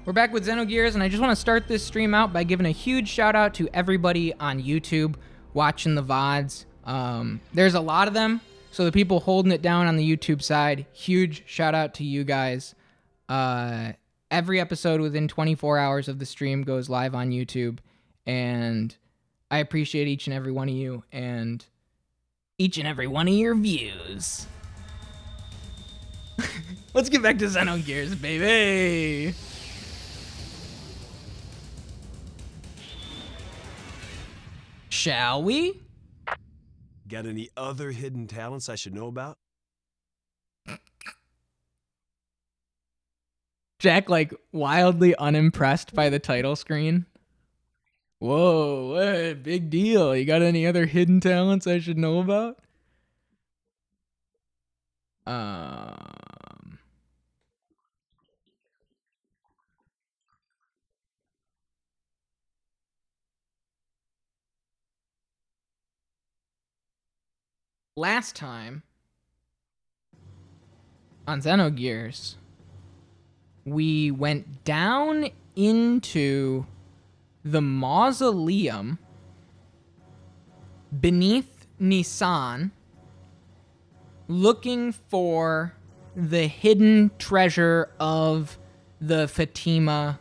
We're back with Xenogears, and I just want to start this stream out by giving a huge shout out to everybody on YouTube watching the VODs. There's a lot of them, so the people holding it down on the YouTube side, huge shout out to you guys. Every episode within 24 hours of the stream goes live on YouTube, and I appreciate each and every one of you and each and every one of your views. Let's get back to Xenogears, baby! Shall we? Got any other hidden talents I should know about? Jack, like, wildly unimpressed by the title screen. Whoa, what? Big deal. You got any other hidden talents I should know about? Last time on Xenogears, we went down into the mausoleum beneath Nissan, looking for the hidden treasure of the Fatima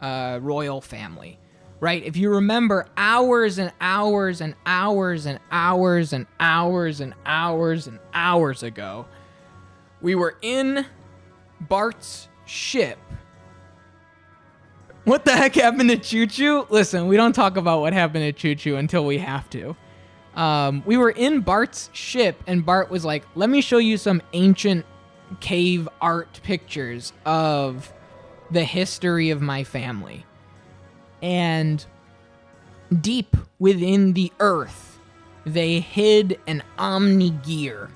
royal family. Right? If you remember, hours and hours and hours and hours and hours and hours and hours ago, we were in Bart's ship. What the heck happened to Choo Choo? Listen, we don't talk about what happened to Choo Choo until we have to. We were in Bart's ship, and Bart was like, let me show you some ancient cave art pictures of the history of my family. And deep within the earth, they hid an Omni-Gear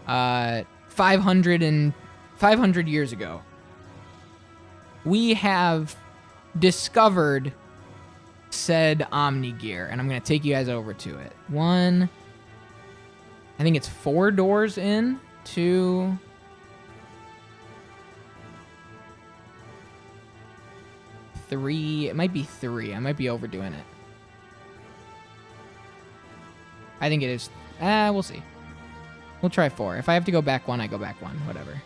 500 years ago. We have discovered said Omni-Gear, and I'm going to take you guys over to it. I think it's 4 doors in, 2... It might be 3. I might be overdoing it. I think it is. We'll see. We'll try 4. If I have to go back 1, I go back 1. Whatever.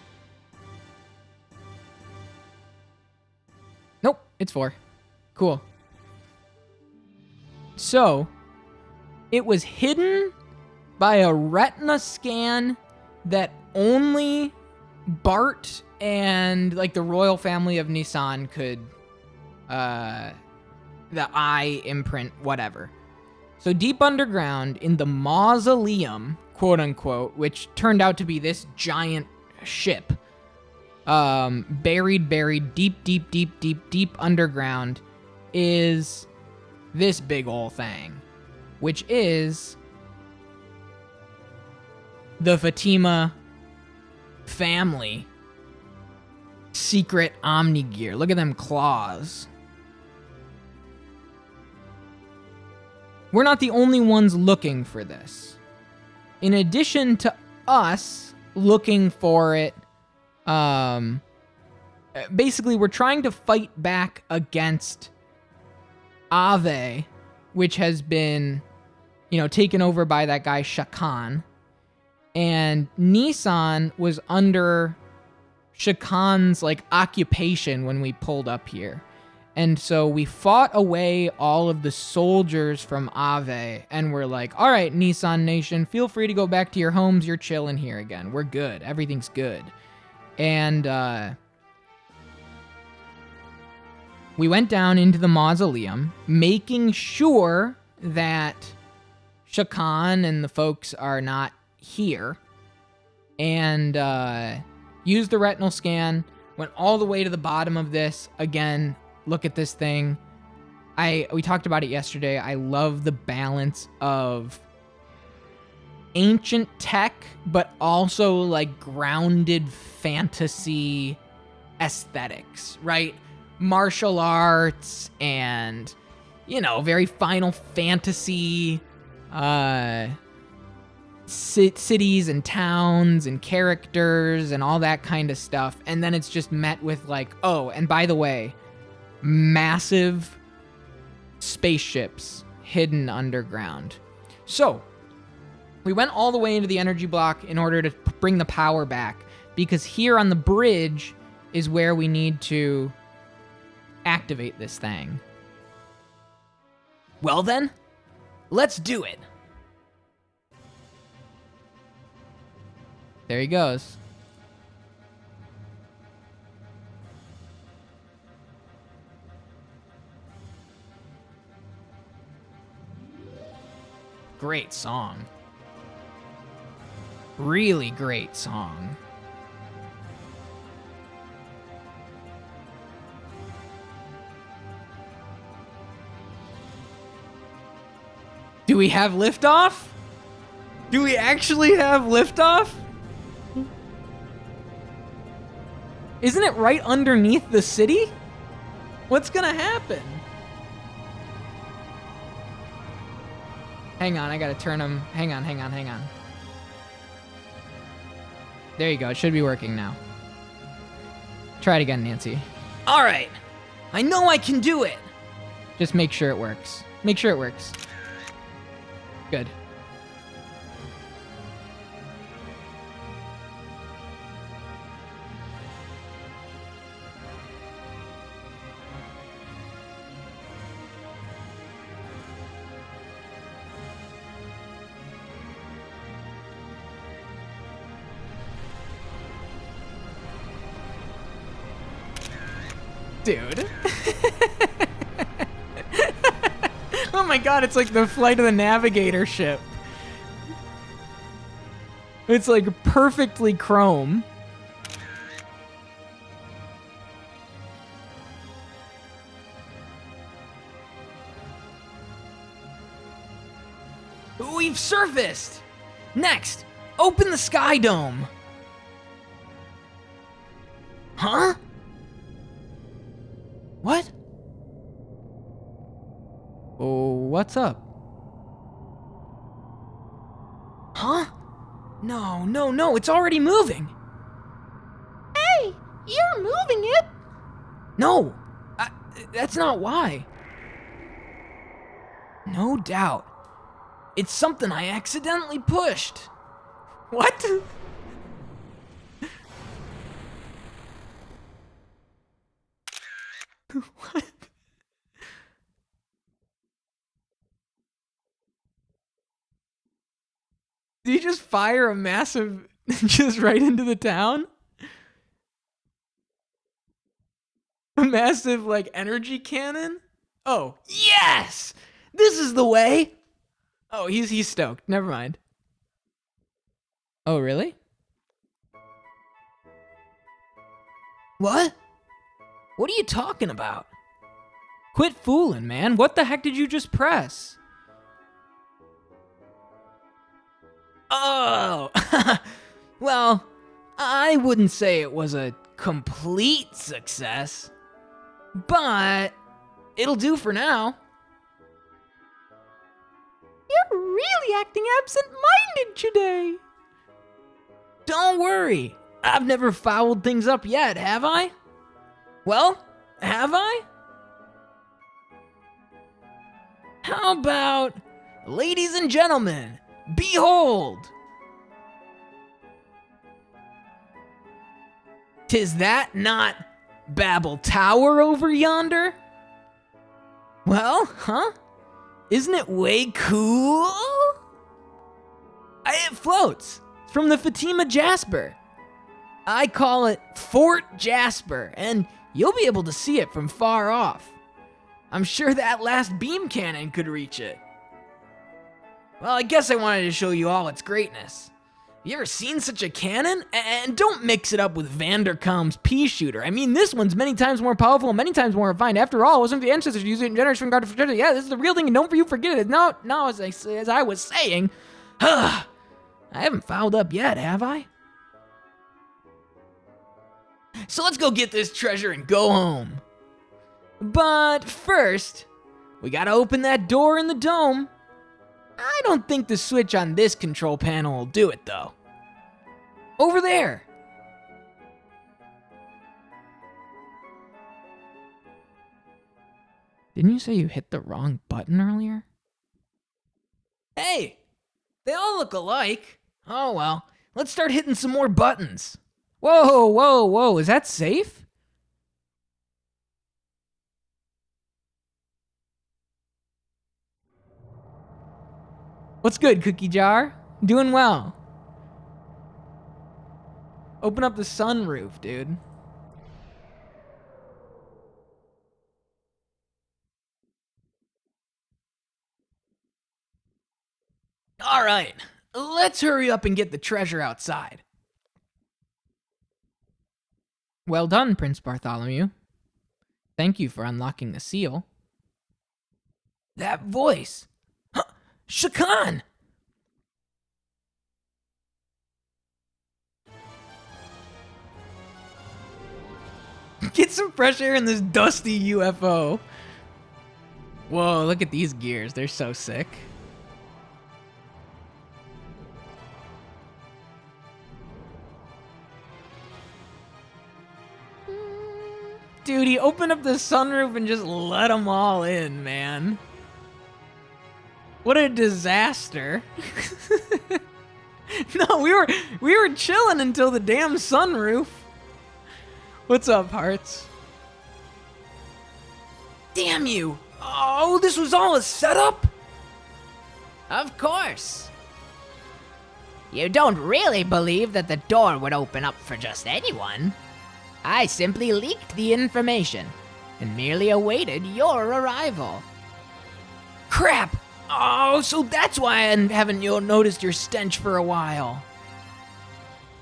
Nope, it's 4. Cool. So, it was hidden by a retina scan that only Bart and like the royal family of Nissan could the eye imprint, whatever. So deep underground in the mausoleum, quote unquote, which turned out to be this giant ship, buried deep underground, is this big ol' thing, which is the Fatima family secret Omni-Gear. Look at them claws. We're not the only ones looking for this. In addition to us looking for it, basically we're trying to fight back against Ave, which has been, taken over by that guy Shakan. And Nissan was under Shakan's occupation when we pulled up here. And so we fought away all of the soldiers from Ave, and we're like, all right, Nissan Nation, feel free to go back to your homes. You're chilling here again. We're good. Everything's good. And we went down into the mausoleum, making sure that Shakan and the folks are not here, and used the retinal scan, went all the way to the bottom of this. Again, look at this thing. We talked about it yesterday. I love the balance of ancient tech, but also grounded fantasy aesthetics, right? Martial arts and, very Final Fantasy cities and towns and characters and all that kind of stuff. And then it's just met with oh, and by the way, massive spaceships hidden underground. So, we went all the way into the energy block in order to bring the power back, because here on the bridge is where we need to activate this thing. Well then, let's do it. There he goes. Great song. Really great song. Do we have liftoff? Do we actually have liftoff? Isn't it right underneath the city? What's gonna happen? Hang on, I gotta turn him. Hang on. There you go, it should be working now. Try it again, Nancy. All right, I know I can do it. Just make sure it works. Make sure it works. Good. Dude. Oh my god, it's like the Flight of the Navigator ship. It's like perfectly chrome. We've surfaced! Next, open the Sky Dome. Huh? What? Oh, what's up? Huh? No, it's already moving. Hey, you're moving it. No, that's not why. No doubt. It's something I accidentally pushed. What? What? Did he just fire a massive, just right into the town? A massive, like, energy cannon? Oh, yes! This is the way! Oh, he's stoked. Never mind. Oh, really? What? What are you talking about? Quit fooling, man. What the heck did you just press? Oh! Well, I wouldn't say it was a complete success, but it'll do for now. You're really acting absent-minded today. Don't worry. I've never fouled things up yet, have I? Well, have I? How about, ladies and gentlemen, behold! 'Tis that not Babel Tower over yonder? Well, huh? Isn't it way cool? It floats. It's from the Fatima Jasper. I call it Fort Jasper, and you'll be able to see it from far off. I'm sure that last beam cannon could reach it. Well, I guess I wanted to show you all its greatness. Have you ever seen such a cannon? And don't mix it up with Vanderkam's pea shooter. I mean, this one's many times more powerful and many times more refined. After all, wasn't the ancestors using it in generation from guard to generation? Yeah, this is the real thing, and don't you forget it. No, as I was saying, I haven't fouled up yet, have I? So let's go get this treasure and go home. But first, we gotta open that door in the dome. I don't think the switch on this control panel will do it, though. Over there. Didn't you say you hit the wrong button earlier? Hey, they all look alike. Oh well, let's start hitting some more buttons. Whoa, whoa, whoa, is that safe? What's good, Cookie Jar? Doing well. Open up the sunroof, dude. All right, let's hurry up and get the treasure outside. Well done, Prince Bartholomew. Thank you for unlocking the seal. That voice! Huh, Shakan! Get some fresh air in this dusty UFO. Whoa, look at these gears. They're so sick. Dude, he opened up the sunroof and just let them all in, man. What a disaster. No, we were chilling until the damn sunroof. What's up, Hearts? Damn you! Oh, this was all a setup? Of course. You don't really believe that the door would open up for just anyone. I simply leaked the information and merely awaited your arrival. Crap! Oh, so that's why I haven't noticed your stench for a while.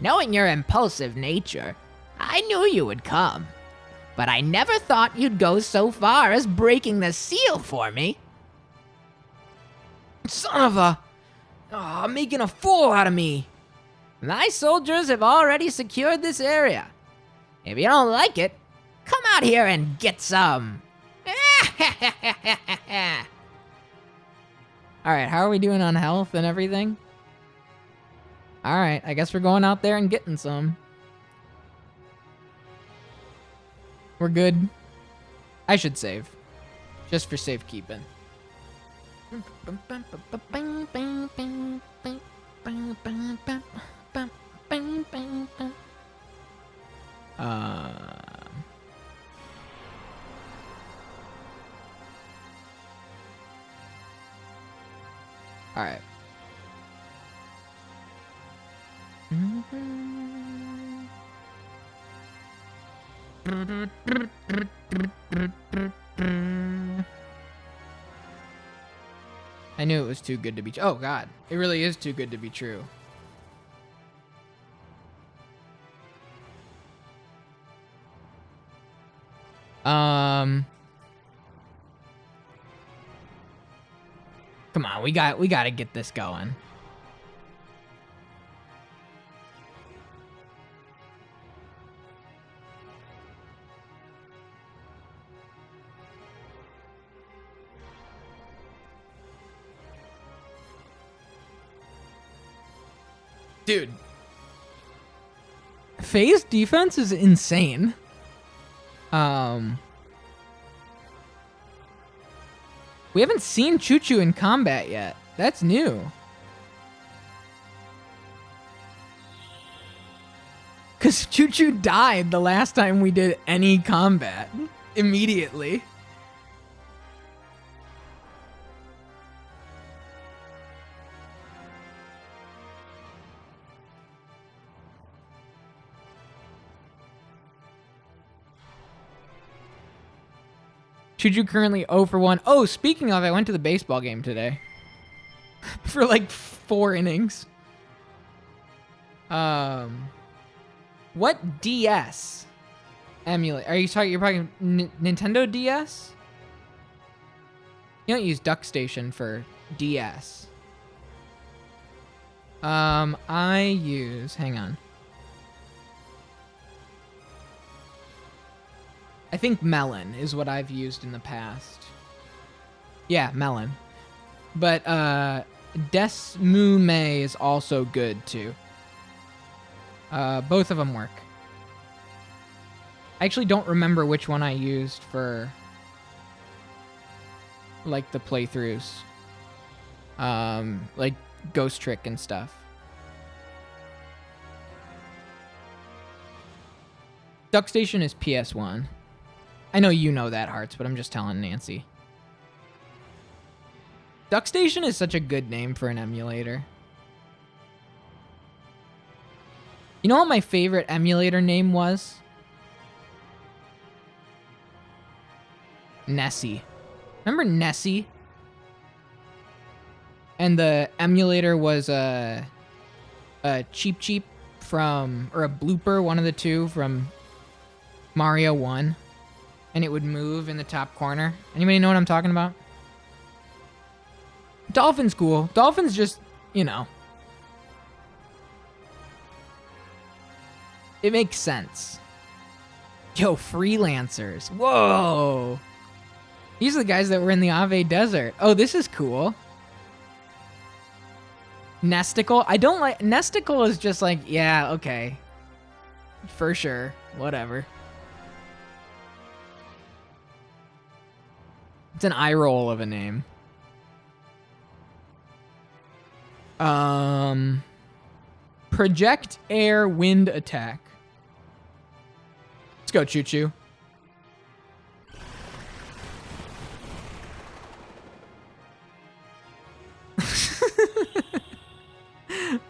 Knowing your impulsive nature, I knew you would come. But I never thought you'd go so far as breaking the seal for me. Son of a... Oh, making a fool out of me. My soldiers have already secured this area. If you don't like it, come out here and get some. Alright, how are we doing on health and everything? Alright, I guess we're going out there and getting some. We're good. I should save. Just for safekeeping. Alright. I knew it was too good to be true. Oh god, it really is too good to be true. Come on, we gotta get this going. Dude. Phase defense is insane. We haven't seen Choo Choo in combat yet. That's new. Cause Choo Choo died the last time we did any combat. Immediately. Choo Choo currently 0 for 1. Oh, speaking of, I went to the baseball game today. For like 4 innings. What DS emulate? Are you talking? You're talking Nintendo DS? You don't use DuckStation for DS. I use. Hang on. I think Melon is what I've used in the past. Yeah, Melon. But Desmume is also good too. Both of them work. I actually don't remember which one I used for like the playthroughs. Like Ghost Trick and stuff. Duck Station is PS1. I know you know that, Hearts, but I'm just telling Nancy. Duck Station is such a good name for an emulator. You know what my favorite emulator name was? Nessie. Remember Nessie? And the emulator was a Cheep Cheep from, or a blooper, one of the two from Mario 1. And it would move in the top corner. Anybody know what I'm talking about? Dolphin's cool. Dolphin's just, you know. It makes sense. Yo, freelancers. Whoa. These are the guys that were in the Ave Desert. Oh, this is cool. Nesticle. I don't like... Nesticle is just like, yeah, okay. For sure. Whatever. It's an eye roll of a name. Project Air Wind Attack. Let's go, Choo Choo.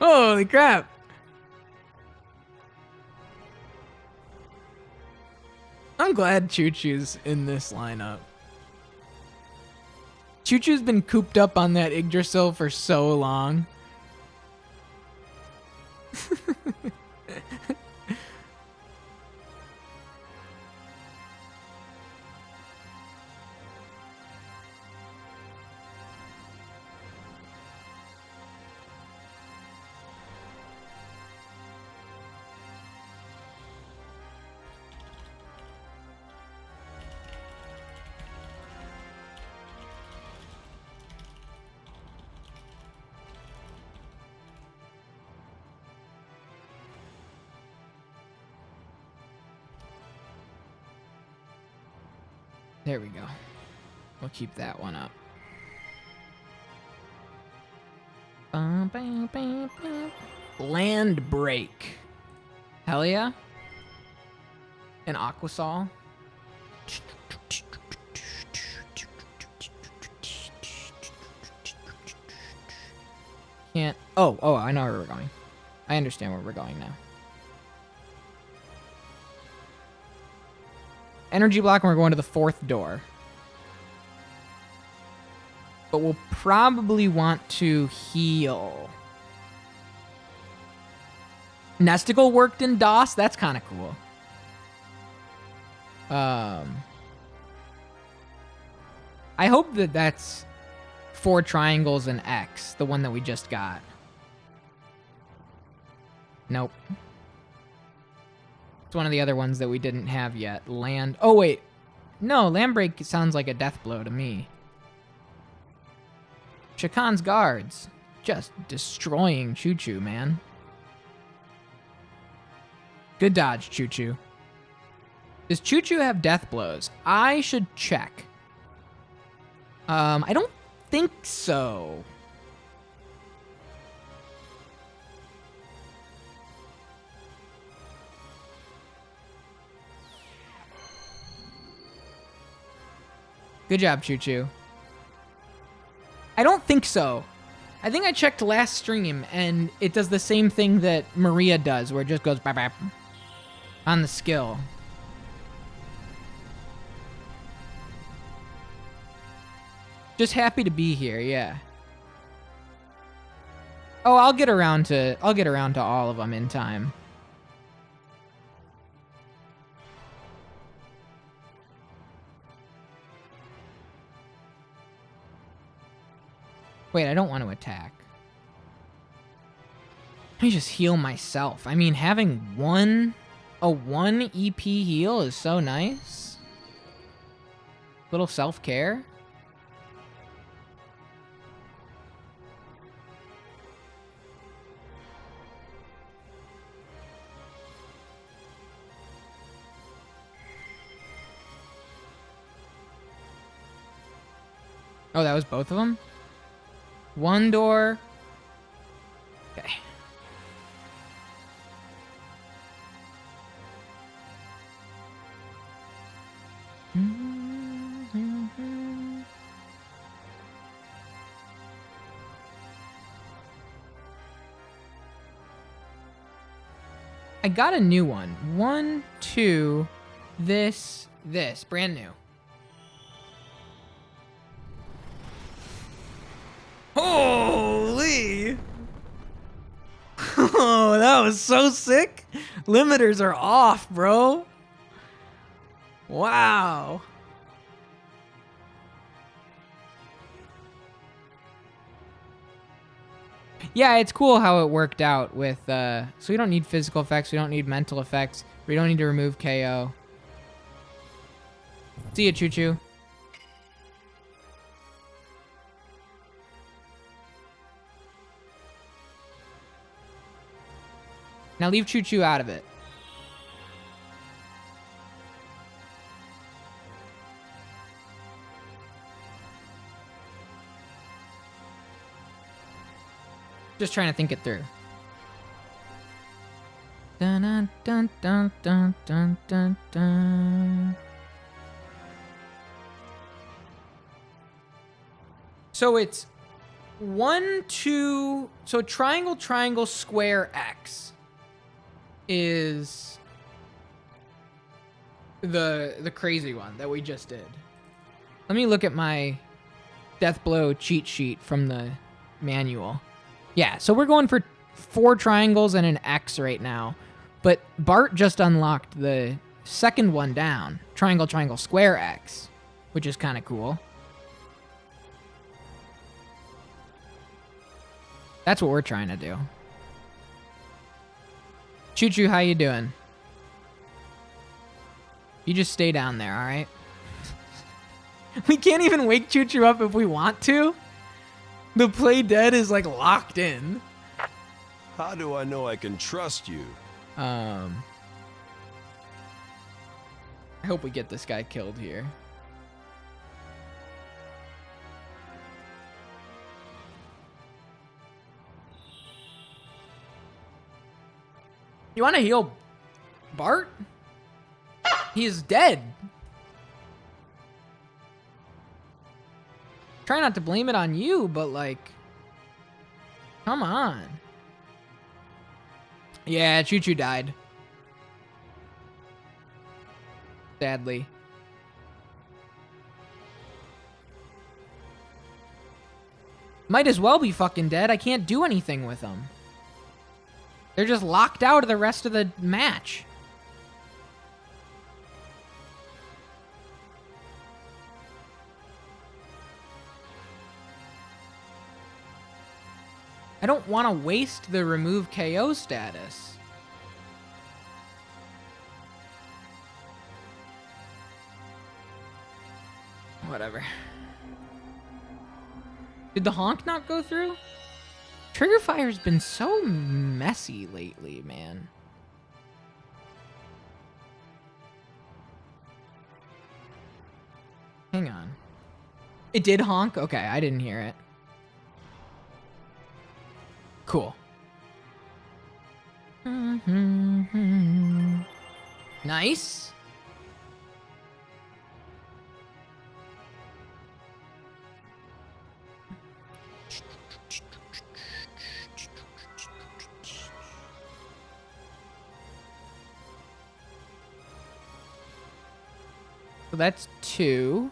Holy crap. I'm glad Choo Choo's in this lineup. Choo Choo's been cooped up on that Yggdrasil for so long. There we go. We'll keep that one up. Land Break. Hell yeah. And Aquasol. Can't. Oh, I know where we're going. I understand where we're going now. Energy block, and we're going to the fourth door. But we'll probably want to heal. Nesticle worked in DOS? That's kind of cool. I hope that that's 4 triangles and X, the one that we just got. Nope. It's one of the other ones that we didn't have yet. Land... Oh, wait. No, Land Break sounds like a death blow to me. Shakan's guards. Just destroying Choo Choo, man. Good dodge, Choo Choo. Does Choo Choo have death blows? I should check. I don't think so. Good job, Choo Choo. I don't think so. I think I checked last stream, and it does the same thing that Maria does, where it just goes bap bap on the skill. Just happy to be here, yeah. Oh, I'll get around to all of them in time. Wait, I don't want to attack. Let me just heal myself. I mean, having a 1 EP heal is so nice. Little self-care. Oh, that was both of them? One door. Okay. I got a new one. 1, 2, this, brand new. Holy! Oh, that was so sick. Limiters are off, bro. Wow. Yeah, it's cool how it worked out with, so we don't need physical effects, we don't need mental effects, we don't need to remove KO. See ya, Choo Choo. Now leave Choo Choo out of it. Just trying to think it through. Dun dun dun dun dun dun dun dun. So it's 1, 2. So triangle, triangle, square, X is the crazy one that we just did. Let me look at my death blow cheat sheet from the manual. Yeah, so we're going for 4 triangles and an X right now. But Bart just unlocked the second one down. Triangle, triangle, square, X. Which is kind of cool. That's what we're trying to do. Choo Choo, how you doing? You just stay down there, alright? We can't even wake Choo Choo up if we want to. The play dead is like locked in. How do I know I can trust you? I hope we get this guy killed here. You want to heal Bart? He's dead. Try not to blame it on you, but like, come on. Yeah, Choo Choo died. Sadly. Might as well be fucking dead. I can't do anything with them. They're just locked out of the rest of the match. I don't want to waste the remove KO status. Whatever. Did the honk not go through? Trigger fire's been so messy lately, man. Hang on. It did honk? Okay, I didn't hear it. Cool. Nice. So that's 2.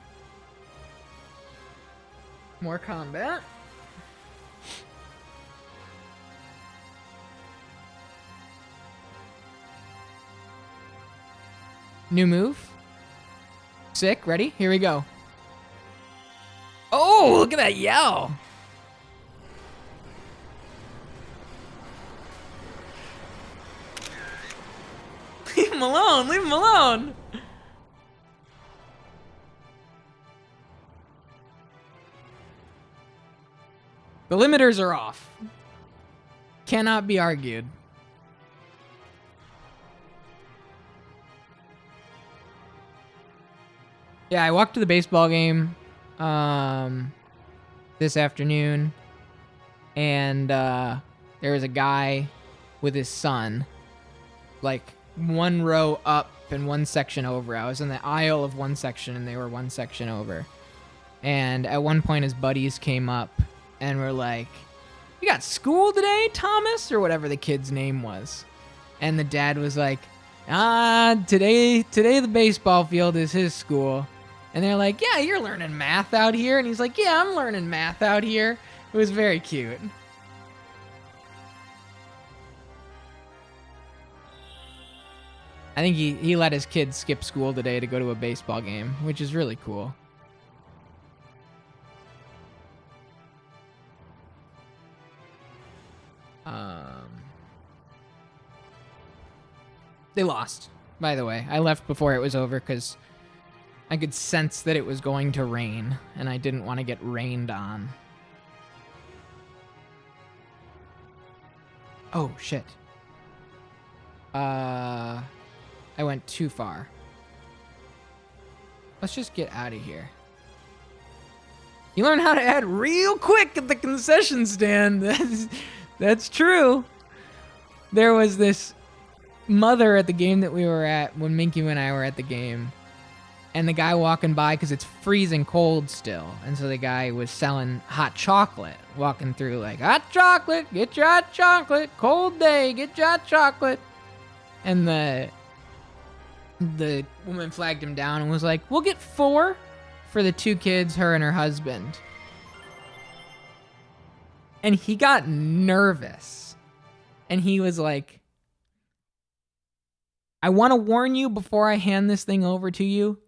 More combat. New move. Sick. Ready? Here we go. Oh, look at that yell. Leave him alone. Leave him alone. The limiters are off. Cannot be argued. Yeah, I walked to the baseball game. this afternoon, and there was a guy with his son, like one row up and one section over. I was in the aisle of one section, and they were one section over. And at one point, his buddies came up and were like, "You got school today, Thomas?" or whatever the kid's name was. And the dad was like, today the baseball field is his school. And they're like, "Yeah, you're learning math out here." And he's like, "Yeah, I'm learning math out here." It was very cute. I think he let his kid skip school today to go to a baseball game, which is really cool. They lost, by the way. I left before it was over because I could sense that it was going to rain, and I didn't want to get rained on. Oh, shit. I went too far. Let's just get out of here. You learn how to add real quick at the concession stand. That's true. There was this mother at the game that we were at when Minky and I were at the game, and the guy walking by, because it's freezing cold still, and so the guy was selling hot chocolate, walking through like, "Hot chocolate, get your hot chocolate, cold day, get your hot chocolate." And the woman flagged him down and was like, "We'll get 4 for the 2 kids, her and her husband." And he got nervous, and he was like, "I want to warn you before I hand this thing over to you,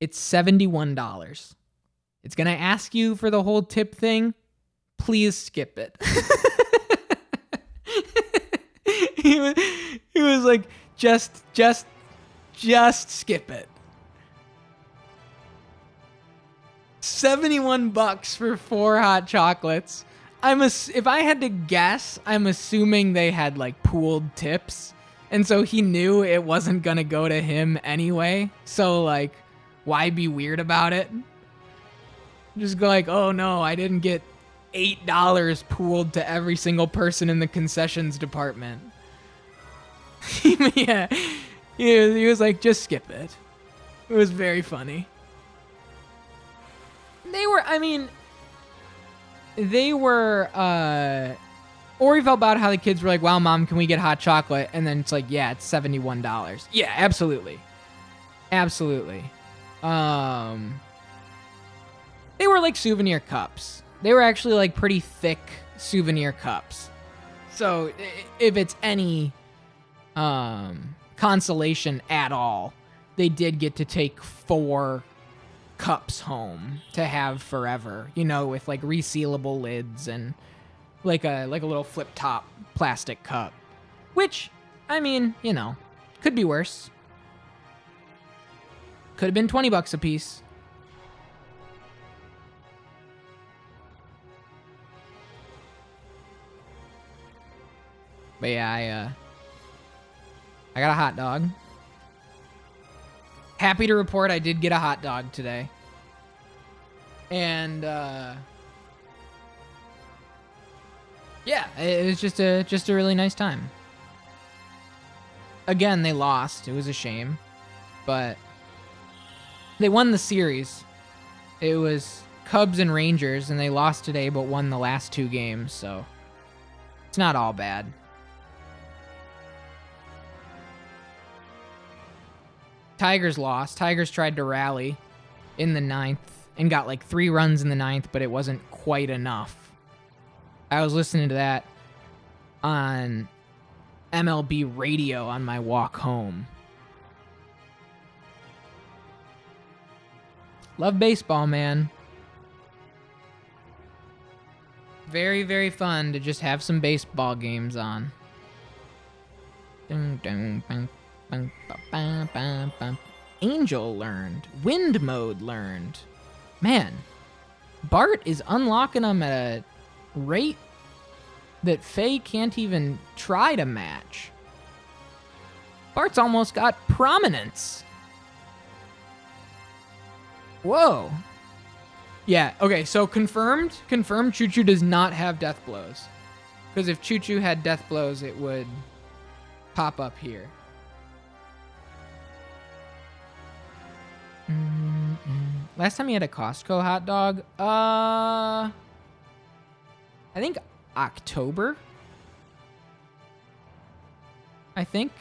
it's $71. It's going to ask you for the whole tip thing. Please skip it." he was like, just skip it. $71 for 4 hot chocolates. If I had to guess, I'm assuming they had like pooled tips. And so he knew it wasn't going to go to him anyway. So, like, why be weird about it? Just go like, "Oh, no, I didn't get $8 pooled to every single person in the concessions department." Yeah. He was like, "Just skip it." It was very funny. Or he felt bad how the kids were like, "Wow, Mom, can we get hot chocolate?" And then it's like, "Yeah, it's $71. Yeah, absolutely. Absolutely. They were like souvenir cups. They were actually like pretty thick souvenir cups. So if it's any consolation at all, they did get to take 4 cups home to have forever, with like resealable lids and like a little flip top plastic cup, which, could be worse. Could have been $20 a piece. But yeah, I got a hot dog. Happy to report I did get a hot dog today. And yeah, it was just a really nice time. Again, they lost. It was a shame. But they won the series. It was Cubs and Rangers, and they lost today but won the last 2 games, so it's not all bad. Tigers lost. Tigers tried to rally in the 9th and got like 3 runs in the 9th, but it wasn't quite enough. I was listening to that on MLB radio on my walk home. Love baseball, man. Very, very fun to just have some baseball games on. Angel learned. Wind mode learned. Man, Bart is unlocking them at a rate that Faye can't even try to match. Bart's almost got prominence. Whoa. Yeah, okay, so confirmed. Choo Choo does not have death blows. Because if Choo Choo had death blows, it would pop up here. Last time he had a Costco hot dog, I think October. I think.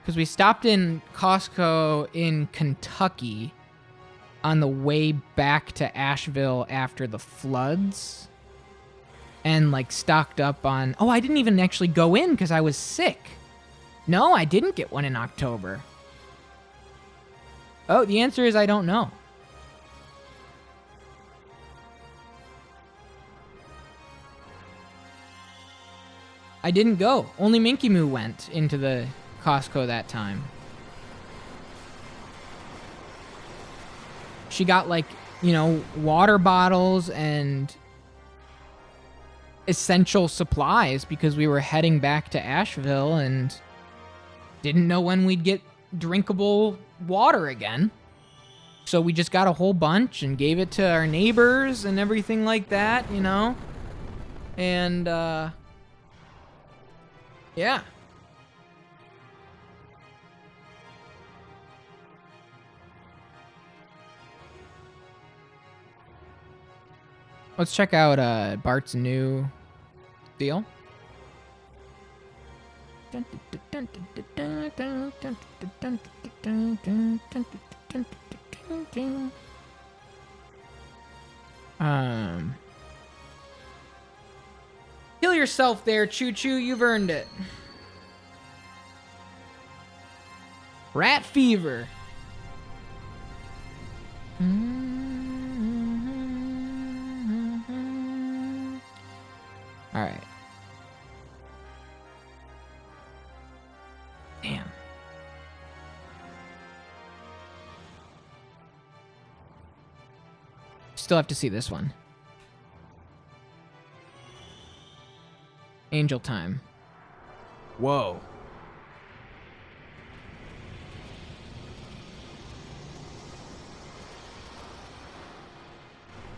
Because we stopped in Costco in Kentucky on the way back to Asheville after the floods. And, like, stocked up on... Oh, I didn't even actually go in because I was sick. No, I didn't get one in October. Oh, the answer is I don't know. I didn't go. Only Minky Moo went into the Costco that time. She got, like, you know, water bottles and essential supplies because we were heading back to Asheville and didn't know when we'd get drinkable water again. So we just got a whole bunch and gave it to our neighbors and everything like that, you know? And, yeah. Let's check out Bart's new deal. Kill yourself there, Choo Choo. You've earned it. Rat fever. All right. Damn. Still have to see this one. Angel time. Whoa.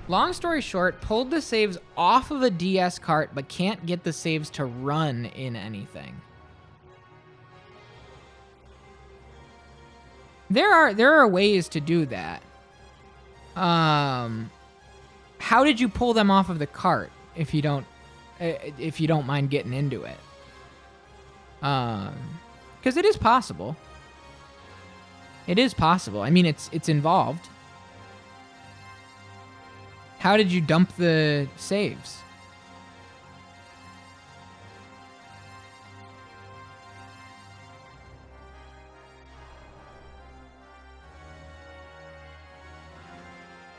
Long story short, pulled the saves off of a DS cart, but can't get the saves to run in anything. There are ways to do that. How did you pull them off of the cart if you don't mind getting into it? Because it is possible. It is possible. I mean, it's involved. How did you dump the saves?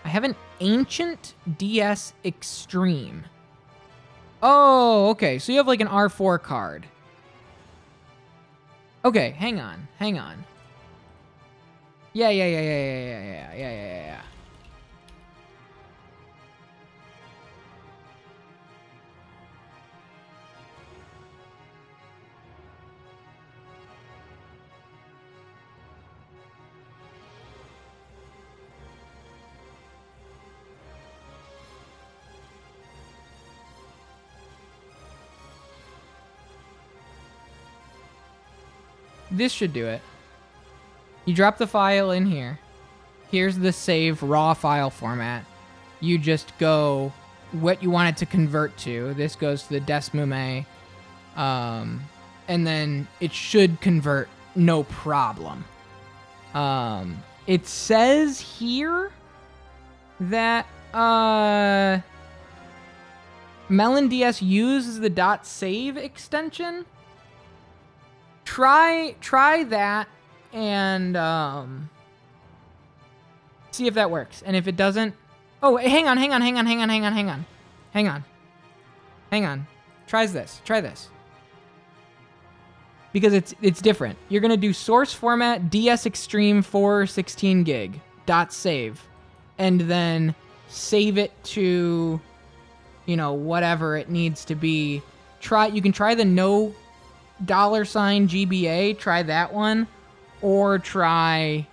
I have an Ancient DS Extreme. Oh, okay. So you have like an R4 card. Okay, hang on. Yeah. This should do it. You drop the file in here. Here's the save raw file format. You just go what you want it to convert to. This goes to the Desmume. And then it should convert no problem. It says here that Melon DS uses the .save extension. Try that and see if that works. And if it doesn't, oh, hang on. Try this. Because it's different. You're gonna do source format DS Extreme 416 gig .save, and then save it to, you know, whatever it needs to be. You can try the no $GBA, try that one, or try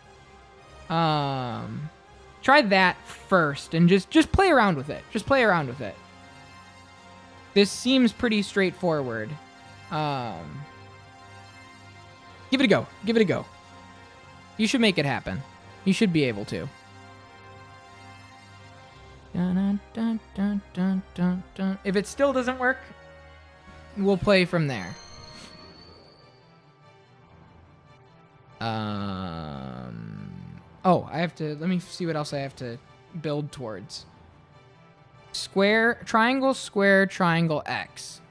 that first and just play around with it. Just play around with it. This seems pretty straightforward. Give it a go. Give it a go. You should make it happen. You should be able to. Dun, dun, dun, dun, dun, dun. If it still doesn't work, we'll play from there. Oh, I have to... Let me see what else I have to build towards. Square, triangle, square, triangle, X.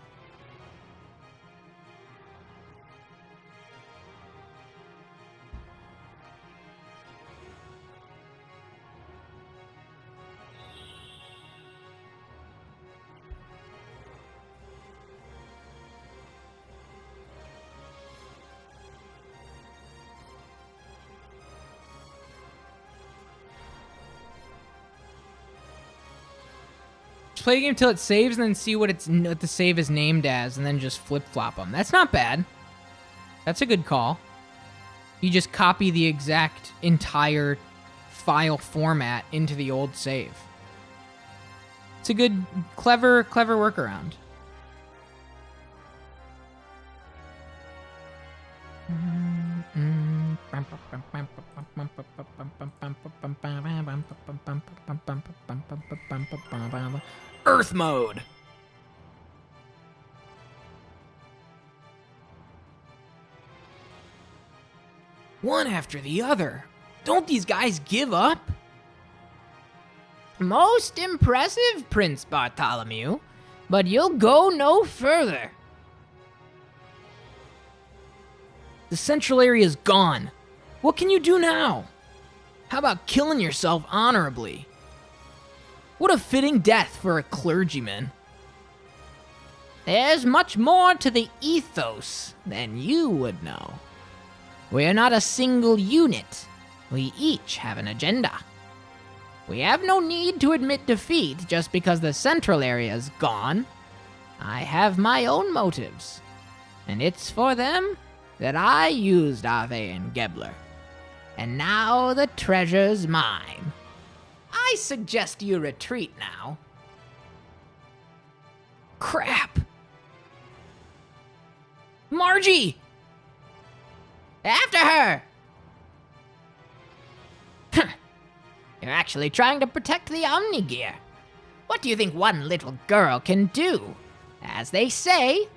Play a game till it saves and then see what the save is named as and then just flip-flop them. That's not bad. That's a good call. You just copy the exact entire file format into the old save. It's a good, clever workaround. Earth mode. One after the other. Don't these guys give up? Most impressive, Prince Bartholomew, but you'll go no further. The central area's gone. What can you do now? How about killing yourself honorably? What a fitting death for a clergyman. There's much more to the ethos than you would know. We're not a single unit. We each have an agenda. We have no need to admit defeat just because the central area's gone. I have my own motives, and it's for them that I used Ave and Gebler. And now the treasure's mine. I suggest you retreat now. Crap! Margie! After her! You're actually trying to protect the Omnigear. What do you think one little girl can do? As they say,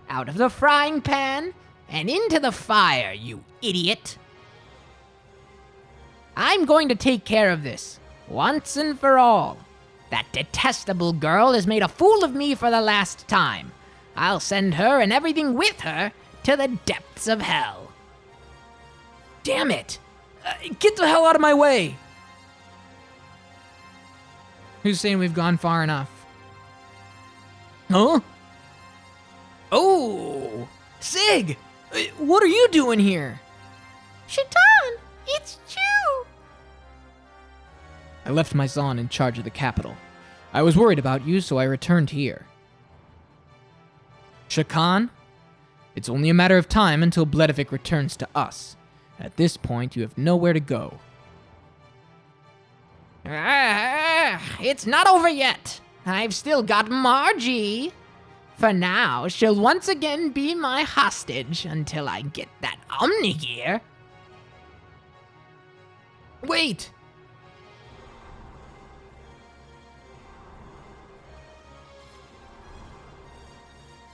out of the frying pan and into the fire, you idiot. I'm going to take care of this, once and for all. That detestable girl has made a fool of me for the last time. I'll send her and everything with her to the depths of hell. Damn it! Get the hell out of my way! Who's saying we've gone far enough? Huh? Oh! Sig! What are you doing here? Shaitan, it's you! I left my Zon in charge of the capital. I was worried about you, so I returned here. Shakan, it's only a matter of time until Bledavik returns to us. At this point, you have nowhere to go. It's not over yet. I've still got Margie. For now, she'll once again be my hostage until I get that Omnigear. Wait!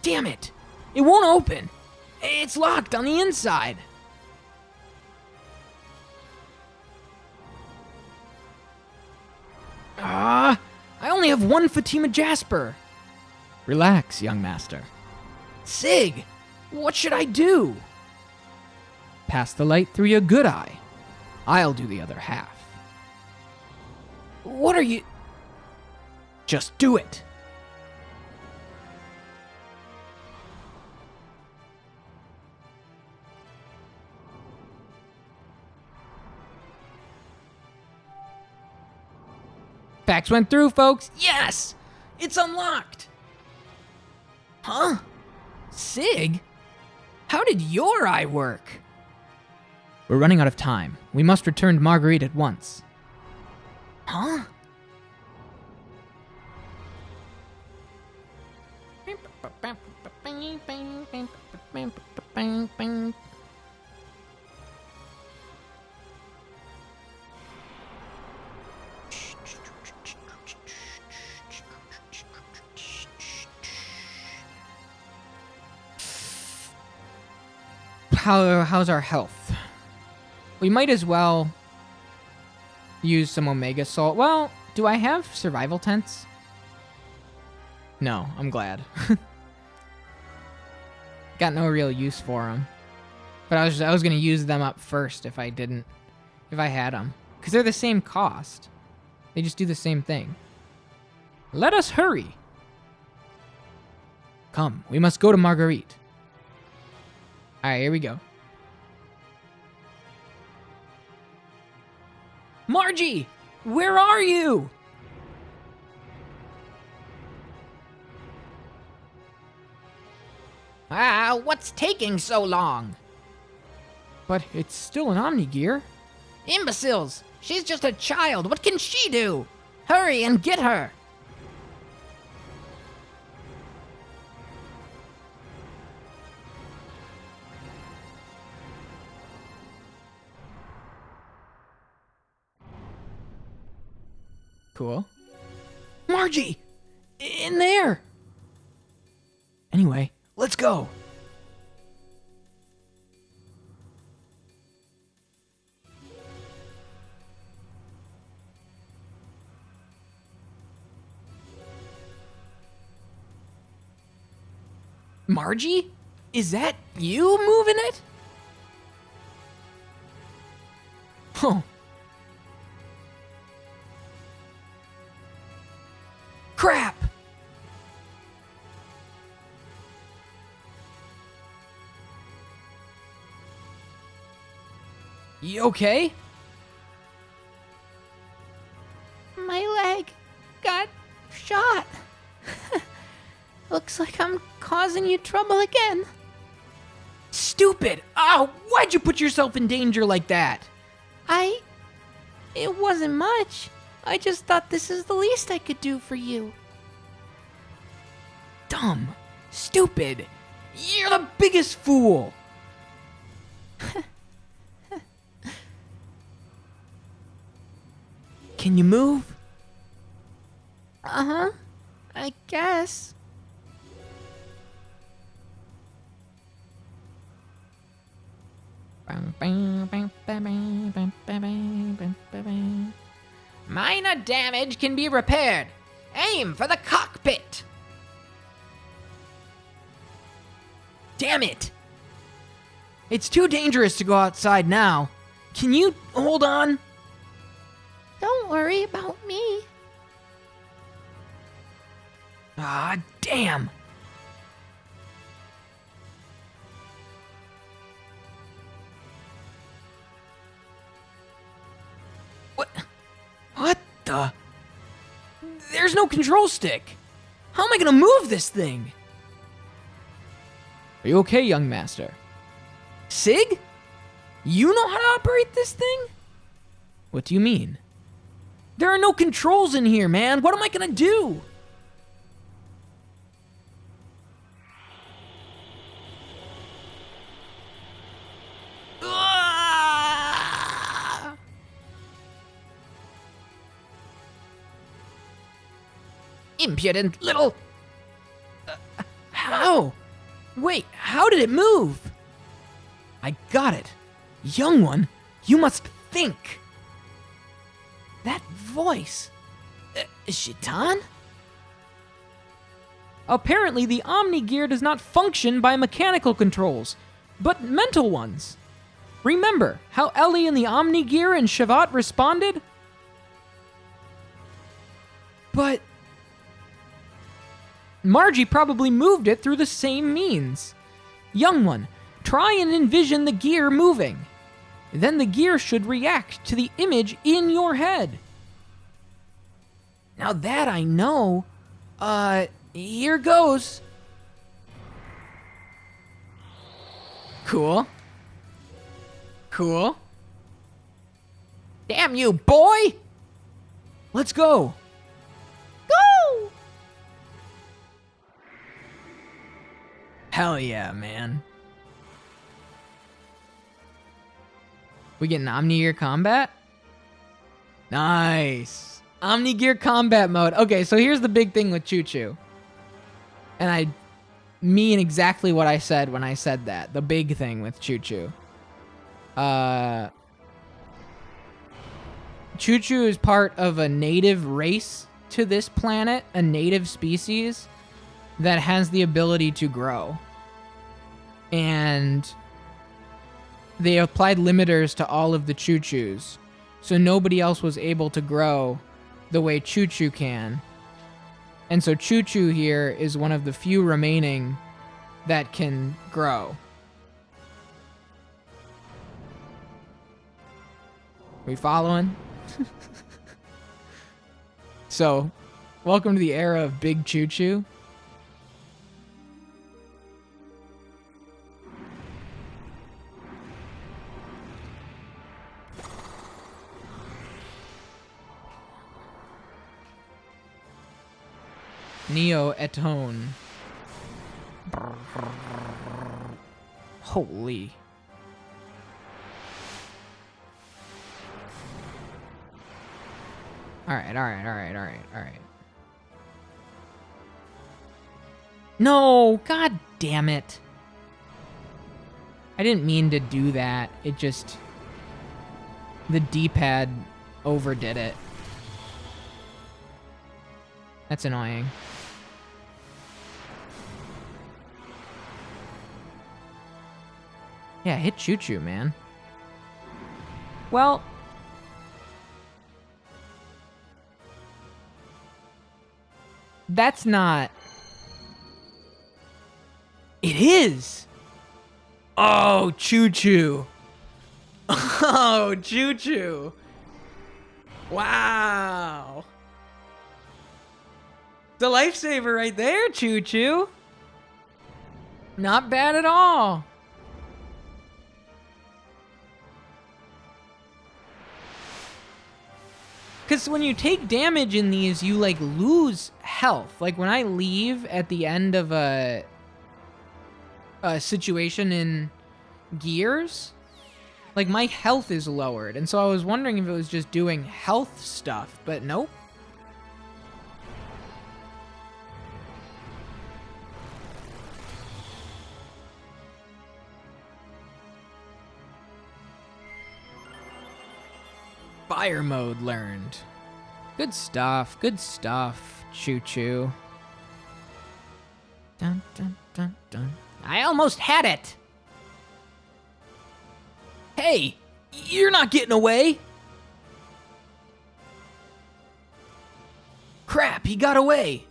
Damn it! It won't open! It's locked on the inside! I only have one Fatima Jasper! Relax, young master. Sig! What should I do? Pass the light through your good eye. I'll do the other half. What are you... Just do it. Fax went through, folks. Yes! It's unlocked! Huh? Sig? How did your eye work? We're running out of time. We must return to Marguerite at once. Huh? How's our health? We might as well use some Omega Salt. Well, do I have survival tents? No, I'm glad. Got no real use for them. But I was gonna use them up first if I had them. Because they're the same cost. They just do the same thing. Let us hurry. Come, we must go to Marguerite. Alright, here we go. Margie! Where are you? What's taking so long? But it's still an Omnigear. Imbeciles! She's just a child. What can she do? Hurry and get her! Cool. Margie! In there! Anyway, let's go. Margie? Is that you moving it? Huh. Crap! You okay? My leg got shot. Looks like I'm causing you trouble again. Stupid! Oh, why'd you put yourself in danger like that? It wasn't much. I just thought this is the least I could do for you. Dumb. Stupid. You're the biggest fool. Can you move? Uh-huh. I guess. Minor damage can be repaired. Aim for the cockpit. Damn it! It's too dangerous to go outside now. Can you hold on? Don't worry about me. Ah, damn. What the? There's no control stick. How am I gonna move this thing? Are you okay, young master? Sig? You know how to operate this thing? What do you mean? There are no controls in here, man. What am I gonna do? Ah! Impudent little... How? Wait, how did it move? I got it. Young one, you must think. That voice. Shaitan? Apparently, the Omnigear does not function by mechanical controls, but mental ones. Remember how Ellie and the Omnigear and Shavat responded? But Margie probably moved it through the same means. Young one, try and envision the gear moving. Then the gear should react to the image in your head. Now that I know, here goes. Cool. Cool. Damn you, boy! Let's go. Go! Hell yeah, man. We getting Omni-Gear combat? Nice. Omni-Gear combat mode. Okay, so here's the big thing with Choo Choo. And I mean exactly what I said when I said that. The big thing with Choo Choo. Choo Choo is part of a native race to this planet, a native species that has the ability to grow. And they applied limiters to all of the Choo Choos, so nobody else was able to grow the way Choo Choo can. And so Choo Choo here is one of the few remaining that can grow. We following? So, welcome to the era of Big Choo Choo. Neo Etone. Holy. Alright. No! God damn it. I didn't mean to do that. It just... The D-pad overdid it. That's annoying. Yeah, hit Choo Choo, man. Well... That's not... It is! Oh, Choo Choo. Oh, Choo Choo. Wow. The lifesaver right there, Choo Choo. Not bad at all. Because when you take damage in these, you, like, lose health. Like, when I leave at the end of a situation in Gears, like, my health is lowered. And so I was wondering if it was just doing health stuff, but nope. Fire mode learned. Good stuff, Choo Choo. Dun, dun, dun, dun. I almost had it! Hey, you're not getting away! Crap, he got away!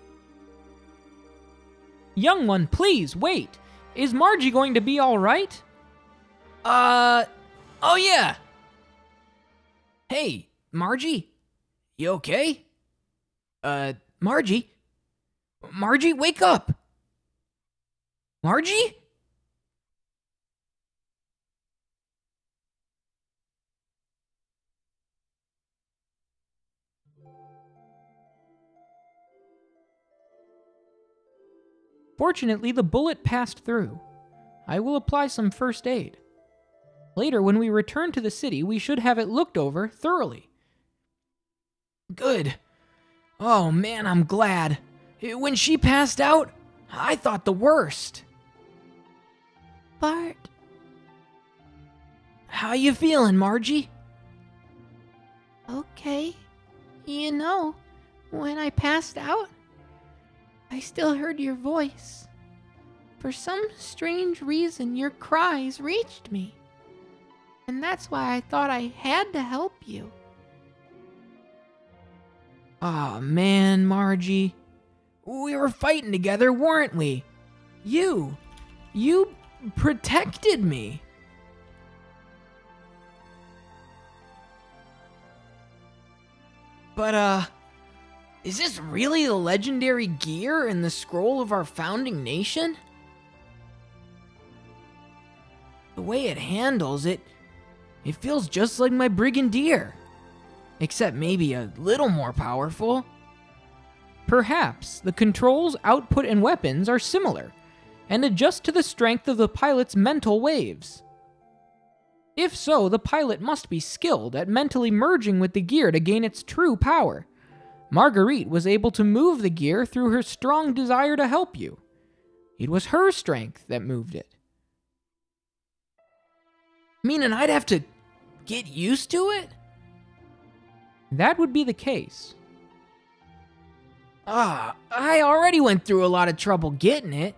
Young one, please, wait. Is Margie going to be alright? Oh yeah! Hey, Margie? You okay? Margie? Margie, wake up! Margie? Fortunately, the bullet passed through. I will apply some first aid. Later, when we return to the city, we should have it looked over thoroughly. Good. Oh man, I'm glad. When she passed out, I thought the worst. Bart. How you feeling, Margie? Okay. You know, when I passed out, I still heard your voice. For some strange reason, your cries reached me. And that's why I thought I had to help you. Aw, man, Margie. We were fighting together, weren't we? You protected me. But, is this really the legendary gear in the scroll of our founding nation? The way it handles it, it feels just like my Brigadier. Except maybe a little more powerful. Perhaps the controls, output, and weapons are similar, and adjust to the strength of the pilot's mental waves. If so, the pilot must be skilled at mentally merging with the gear to gain its true power. Marguerite was able to move the gear through her strong desire to help you. It was her strength that moved it. Meaning I'd have to get used to it? That would be the case. I already went through a lot of trouble getting it.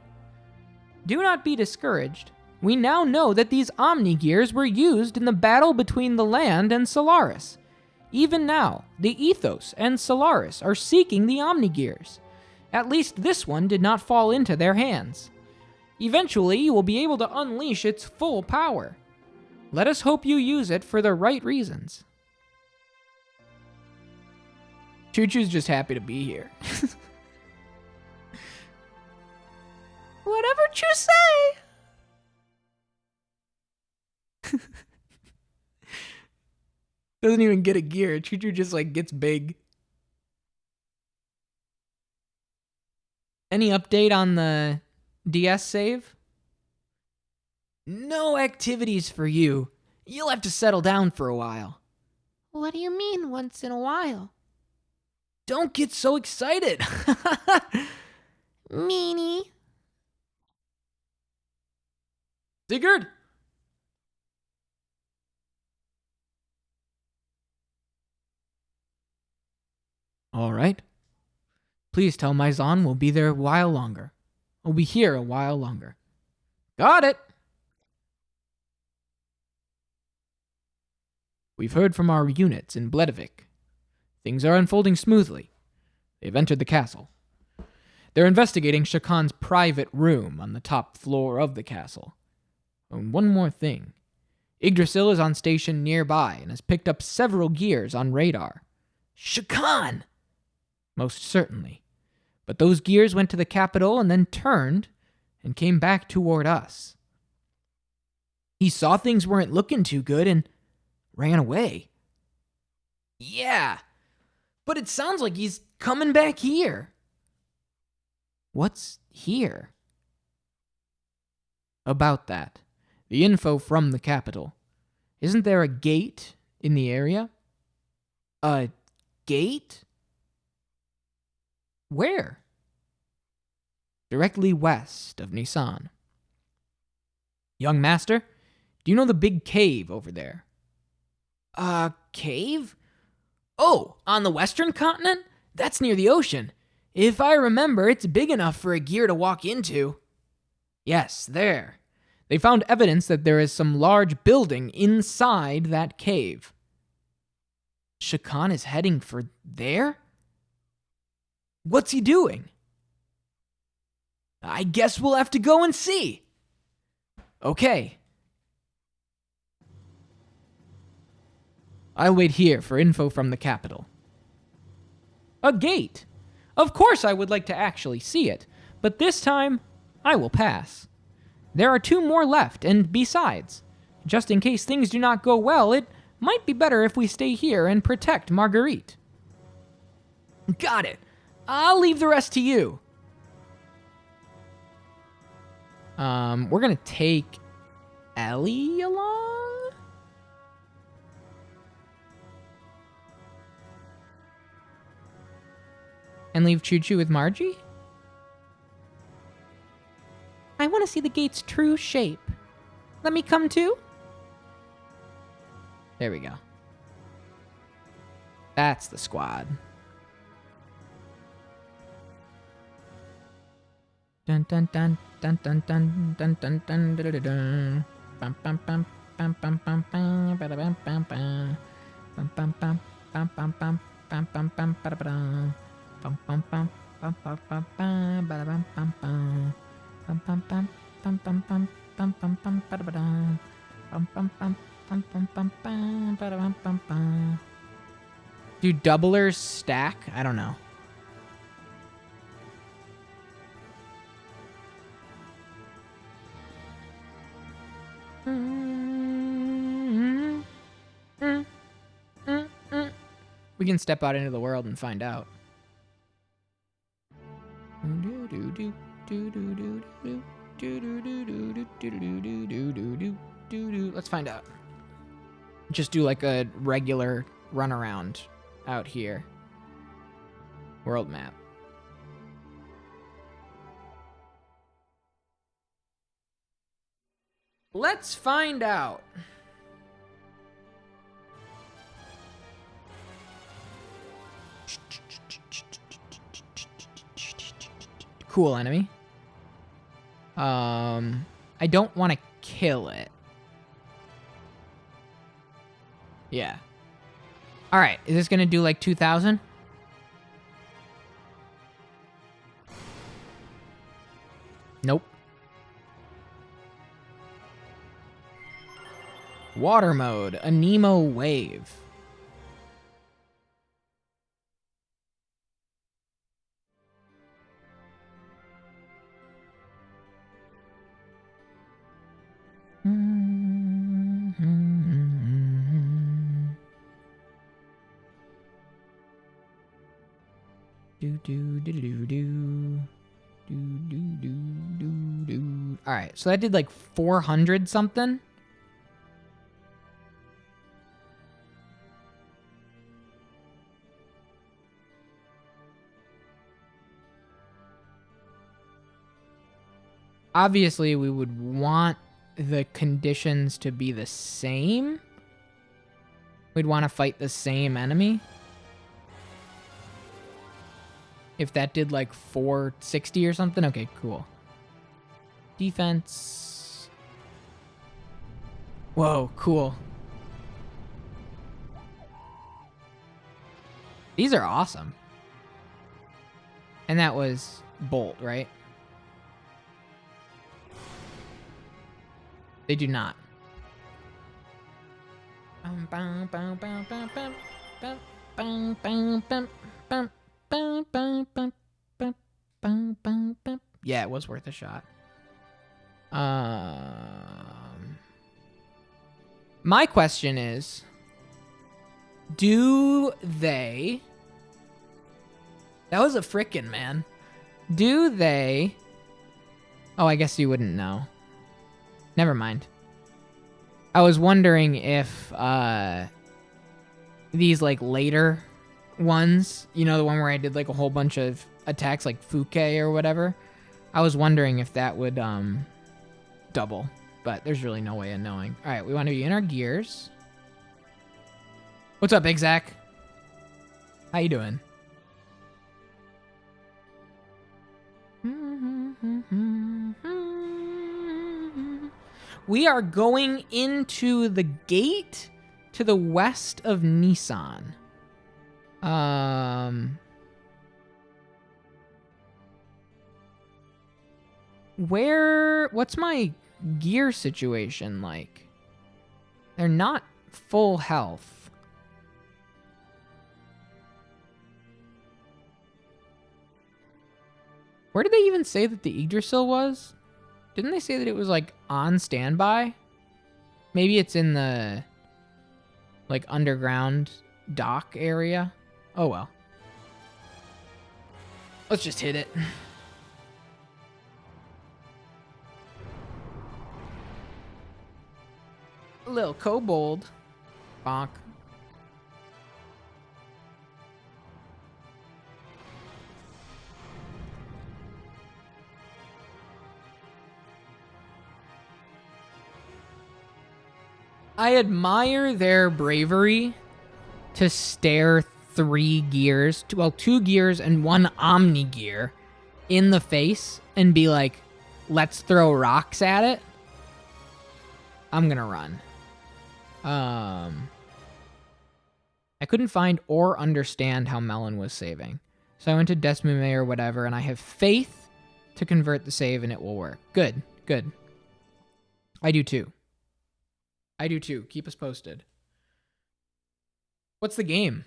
Do not be discouraged. We now know that these Omni-Gears were used in the battle between the land and Solaris. Even now, the Ethos and Solaris are seeking the Omni-Gears. At least this one did not fall into their hands. Eventually, you will be able to unleash its full power. Let us hope you use it for the right reasons. Choo-Choo's just happy to be here. Whatever you say. Doesn't even get a gear. Choo-Choo just gets big. Any update on the DS save? No activities for you. You'll have to settle down for a while. What do you mean, once in a while? Don't get so excited. Meanie. Sigurd? All right. Please tell my Zon we'll be there a while longer. We'll be here a while longer. Got it. We've heard from our units in Bledevik. Things are unfolding smoothly. They've entered the castle. They're investigating Shakan's private room on the top floor of the castle. And one more thing. Yggdrasil is on station nearby and has picked up several gears on radar. Shakan! Most certainly. But those gears went to the capital and then turned and came back toward us. He saw things weren't looking too good and ran away. Yeah, but it sounds like he's coming back here. What's here? About that. The info from the capital. Isn't there a gate in the area? A gate? Where? Directly west of Nisan. Young master, do you know the big cave over there? Cave? Oh, on the western continent? That's near the ocean. If I remember, it's big enough for a gear to walk into. Yes, there. They found evidence that there is some large building inside that cave. Shakan is heading for there? What's he doing? I guess we'll have to go and see. Okay. I'll wait here for info from the capital. A gate. Of course I would like to actually see it, but this time I will pass. There are 2 more left, and besides, just in case things do not go well, it might be better if we stay here and protect Marguerite. Got it. I'll leave the rest to you. We're gonna take Ellie along? And leave Choo-Choo with Margie? I want to see the gate's true shape. Let me come too? There we go. That's the squad. Dun dun dun dun dun dun dun dun dun dun dun. Bum bum bum bum bum bum bum bada bum bum bum. Bum bum bum bum bum bum bum bum bum bada bum. Bum bum bum bum bum bum bum bada bum bum bum. Bum bum bum bum bum bum bum bum bum bada bum. Bum bum bum bum bum bum bum bada bum bum bum. Do doublers stack? I don't know. We can step out into the world and find out. Let's find out. Just do like a regular runaround out here. World map. Let's find out. Cool enemy. I don't want to kill it. Yeah. All right, is this gonna do like 2,000? Nope. Water mode, a Nemo wave. All right, so that did like 400 something. Obviously, we would want the conditions to be the same. We'd want to fight the same enemy. If that did like 460 or something. Okay, cool. Defense. Whoa, cool. These are awesome. And that was Bolt, right? They do not. Yeah, it was worth a shot. My question is, do they... That was a frickin', man. Do they... Oh, I guess you wouldn't know. Never mind. I was wondering if these like later ones, you know, the one where I did like a whole bunch of attacks like Fuke or whatever, I was wondering if that would double, but there's really no way of knowing. All right, we want to be in our gears. What's up, Big Zach? How you doing? We are going into the gate to the west of Nissan. What's my gear situation like? They're not full health. Where did they even say that the Yggdrasil was? Didn't they say that it was, like, on standby? Maybe it's in the, like, underground dock area? Oh, well. Let's just hit it. A little kobold. Bonk. I admire their bravery to stare 3 gears, well, 2 gears and 1 Omni gear in the face and be like, let's throw rocks at it. I'm gonna run. I couldn't find or understand how Melon was saving. So I went to Desmume or whatever, and I have faith to convert the save and it will work. Good, good. I do too. I do too. Keep us posted. What's the game?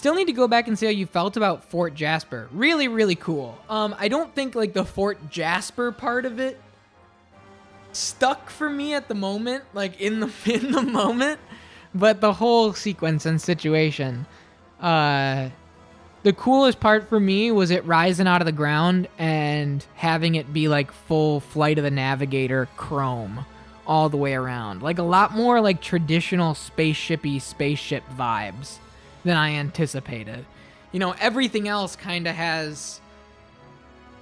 Still need to go back and see how you felt about Fort Jasper. Really, really cool. I don't think like the Fort Jasper part of it stuck for me at the moment, like in the moment, but the whole sequence and situation. The coolest part for me was it rising out of the ground and having it be like full Flight of the Navigator chrome all the way around. Like a lot more like traditional spaceship-y spaceship vibes than I anticipated. You know, everything else kind of has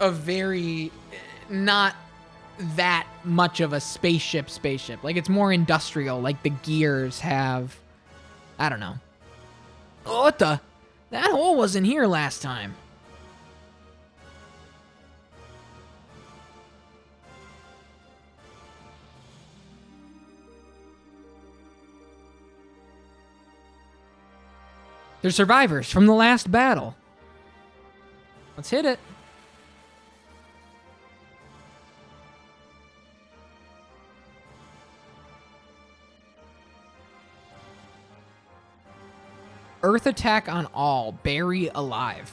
a very not that much of a spaceship. Like it's more industrial, like the gears have. I don't know. Oh, what the? That hole wasn't here last time. They're survivors from the last battle. Let's hit it. Earth attack on all. Bury alive.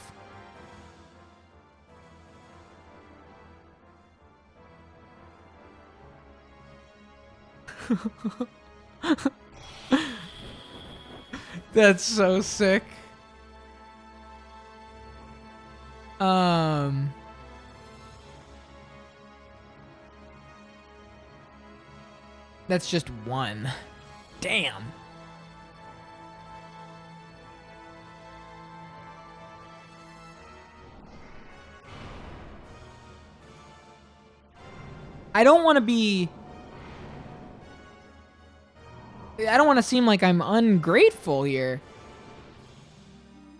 That's so sick. That's just one. Damn. I don't want to seem like I'm ungrateful here.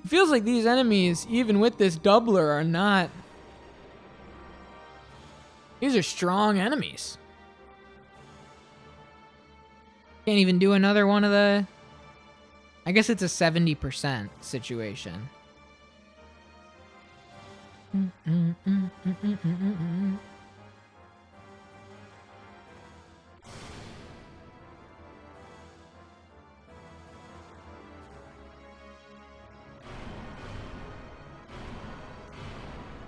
It feels like these enemies, even with this doubler, are not... These are strong enemies. Can't even do another one of the... I guess it's a 70% situation.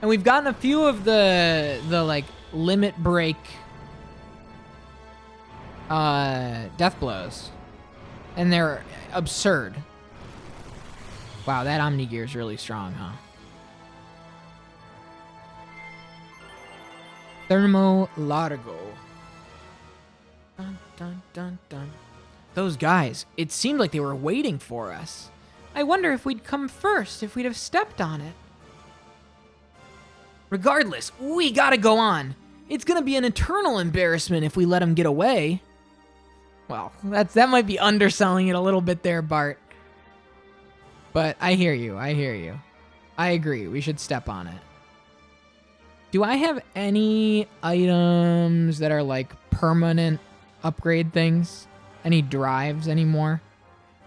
And we've gotten a few of the like limit break death blows. And they're absurd. Wow, that Omni Gear is really strong, huh? Thermo Largo. Dun, dun, dun, dun. Those guys, it seemed like they were waiting for us. I wonder if we'd come first, if we'd have stepped on it. Regardless, we gotta go on. It's gonna be an eternal embarrassment if we let him get away. Well, that might be underselling it a little bit there, Bart. But I hear you. I agree. We should step on it. Do I have any items that are like permanent upgrade things? Any drives anymore?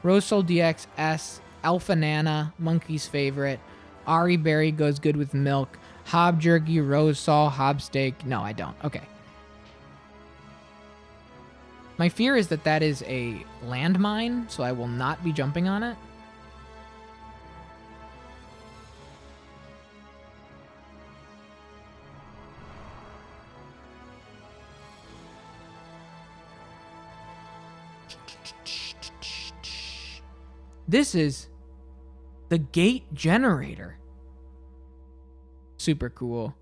Rose Soul DX S, Alpha Nana, Monkey's favorite. Ari Berry goes good with milk. Hob Jerky, Rose Saw, Hob Steak. No, I don't. Okay. My fear is that is a landmine, so I will not be jumping on it. This is the gate generator. Super cool.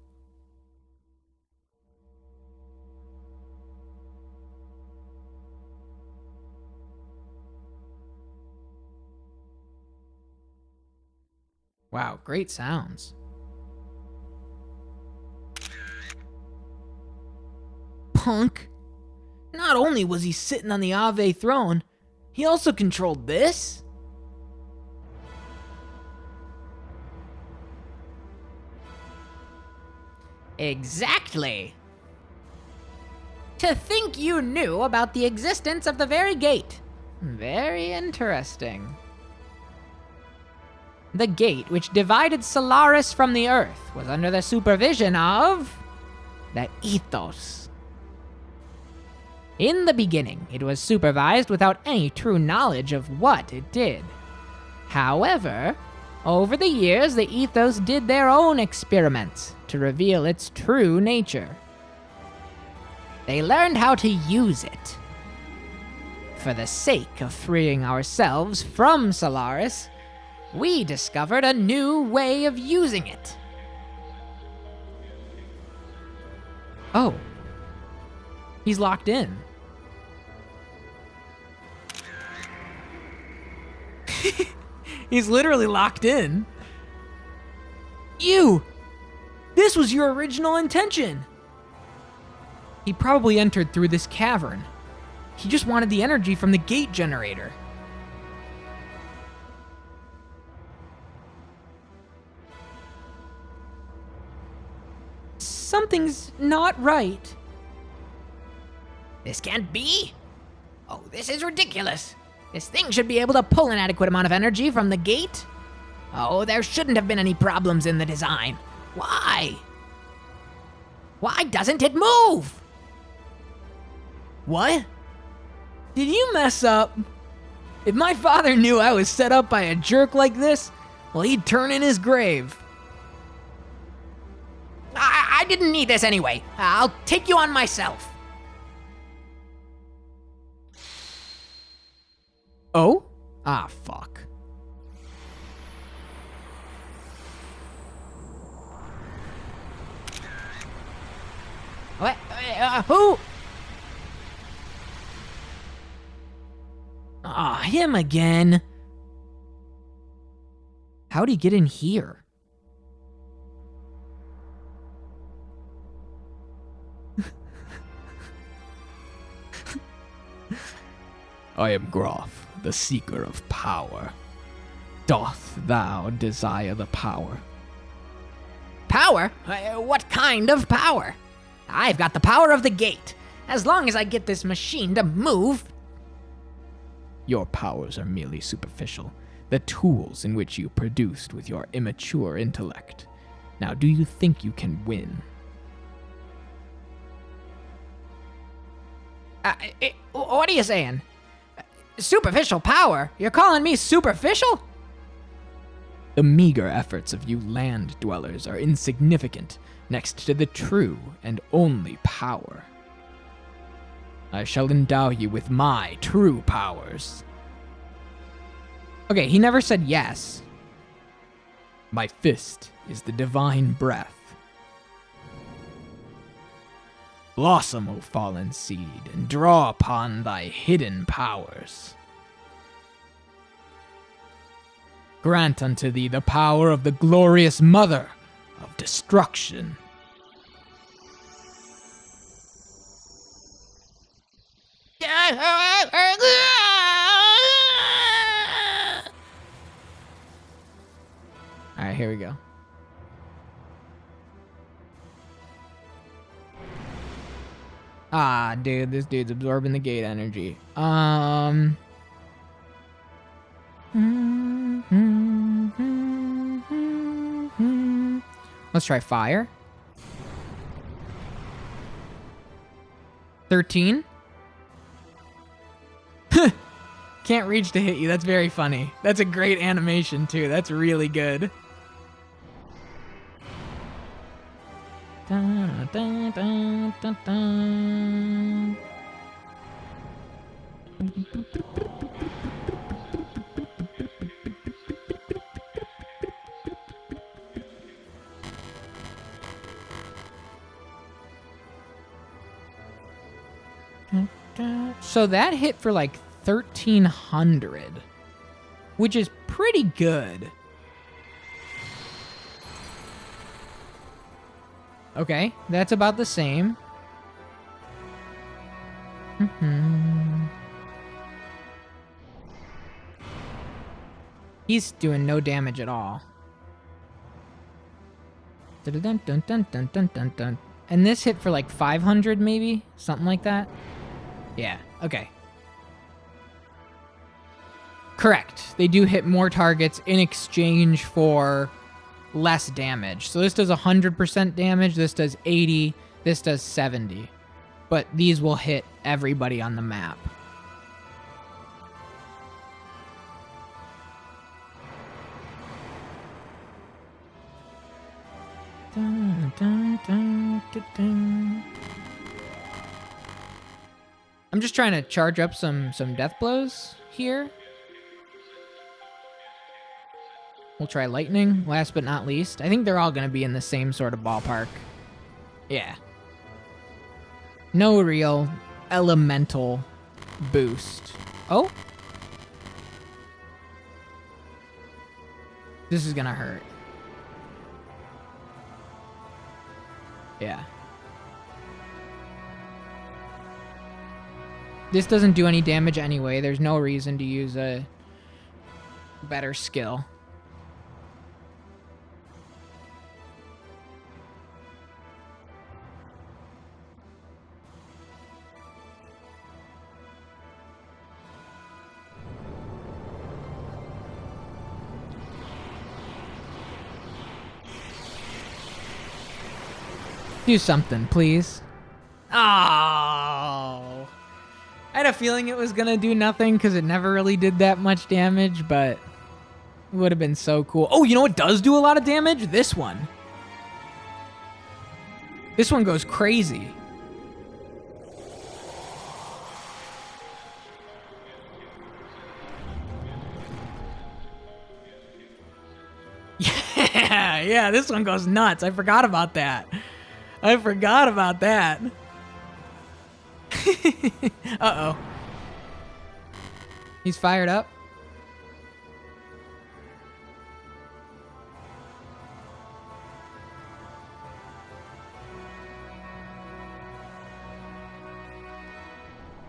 Wow, great sounds. Punk. Not only was he sitting on the Ave throne, he also controlled this? Exactly. To think you knew about the existence of the very gate. Very interesting. The gate, which divided Solaris from the Earth, was under the supervision of the Ethos. In the beginning, it was supervised without any true knowledge of what it did. However, Over the years, the Ethos did their own experiments to reveal its true nature. They learned how to use it. For the sake of freeing ourselves from Solaris, we discovered a new way of using it. Oh. He's locked in. He's literally locked in. You! This was your original intention! He probably entered through this cavern. He just wanted the energy from the gate generator. Something's not right. This can't be. Oh, this is ridiculous. This thing should be able to pull an adequate amount of energy from the gate. Oh, there shouldn't have been any problems in the design. Why? Why doesn't it move? What? Did you mess up? If my father knew I was set up by a jerk like this, well, he'd turn in his grave. I didn't need this anyway. I'll take you on myself. Oh? Ah, fuck. What? Who? Ah, him again. How'd he get in here? I am Groff, the seeker of power. Doth thou desire the power? Power? What kind of power? I've got the power of the gate. As long as I get this machine to move. Your powers are merely superficial, the tools in which you produced with your immature intellect. Now, do you think you can win? What are you saying? Superficial power? You're calling me superficial? The meager efforts of you land dwellers are insignificant next to the true and only power. I shall endow you with my true powers. Okay, he never said yes. My fist is the divine breath. Blossom, O fallen seed, and draw upon thy hidden powers. Grant unto thee the power of the glorious mother of destruction. Alright, here we go. Ah, dude, this dude's absorbing the gate energy. Let's try fire. 13. Can't reach to hit you. That's very funny. That's a great animation, too. That's really good. Dun, dun, dun, dun, dun. So that hit for like 1,300, which is pretty good. Okay, that's about the same. He's doing no damage at all. Dun, dun, dun, dun, dun, dun, dun. And this hit for like 500 maybe? Something like that? Yeah, okay. Correct. They do hit more targets in exchange for less damage. So this does 100% damage, this does 80, this does 70. But these will hit everybody on the map. I'm just trying to charge up some death blows here. We'll try lightning, last but not least. I think they're all going to be in the same sort of ballpark. Yeah. No real elemental boost. Oh. This is going to hurt. Yeah. This doesn't do any damage anyway. There's no reason to use a better skill. Do something, please. Oh. I had a feeling it was gonna do nothing because it never really did that much damage, but it would have been so cool. Oh, you know what does do a lot of damage? This one. This one goes crazy. Yeah, this one goes nuts. I forgot about that. Uh-oh. He's fired up.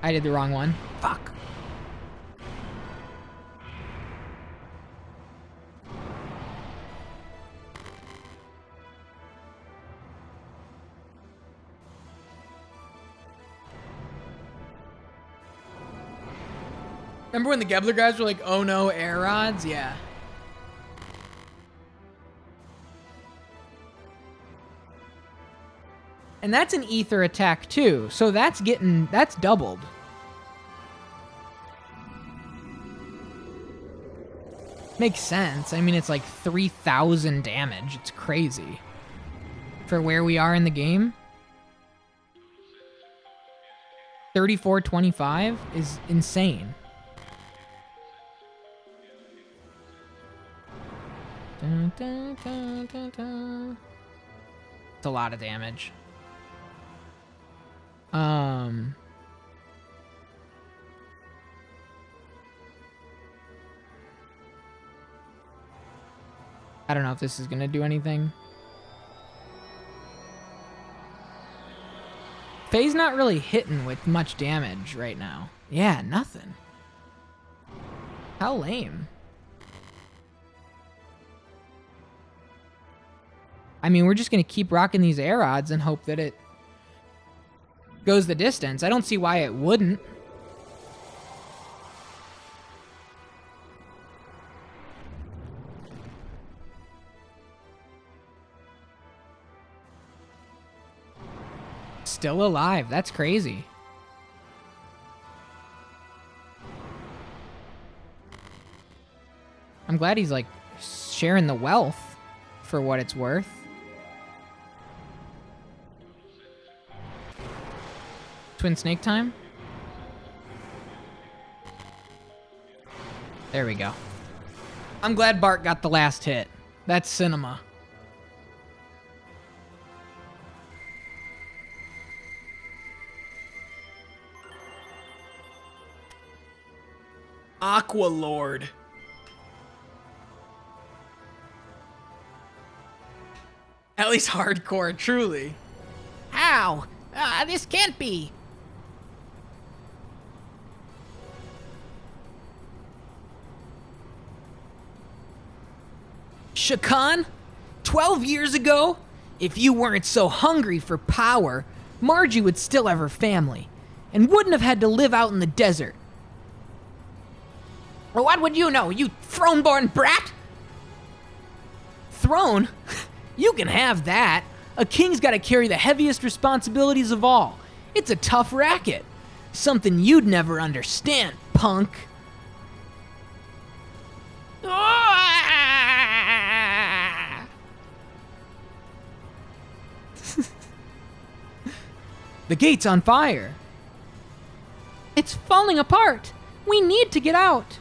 I did the wrong one. Fuck. Remember when the Gebler guys were like, oh no, air rods? Yeah. And that's an ether attack too, so that's doubled. Makes sense. I mean, it's like 3,000 damage. It's crazy. For where we are in the game. 3425 is insane. Dun, dun, dun, dun, dun. It's a lot of damage. I don't know if this is gonna do anything. Faye's not really hitting with much damage right now. Yeah, nothing. How lame. I mean, we're just going to keep rocking these air odds and hope that it goes the distance. I don't see why it wouldn't. Still alive. That's crazy. I'm glad he's like sharing the wealth for what it's worth. Twin snake time? There we go. I'm glad Bart got the last hit. That's cinema. Aqua Lord. At least hardcore, truly. How? This can't be. Shakan? 12 years ago? If you weren't so hungry for power, Margie would still have her family, and wouldn't have had to live out in the desert. Well, what would you know, you throne-born brat? Throne? You can have that. A king's got to carry the heaviest responsibilities of all. It's a tough racket. Something you'd never understand, punk. The gate's on fire. It's falling apart. We need to get out.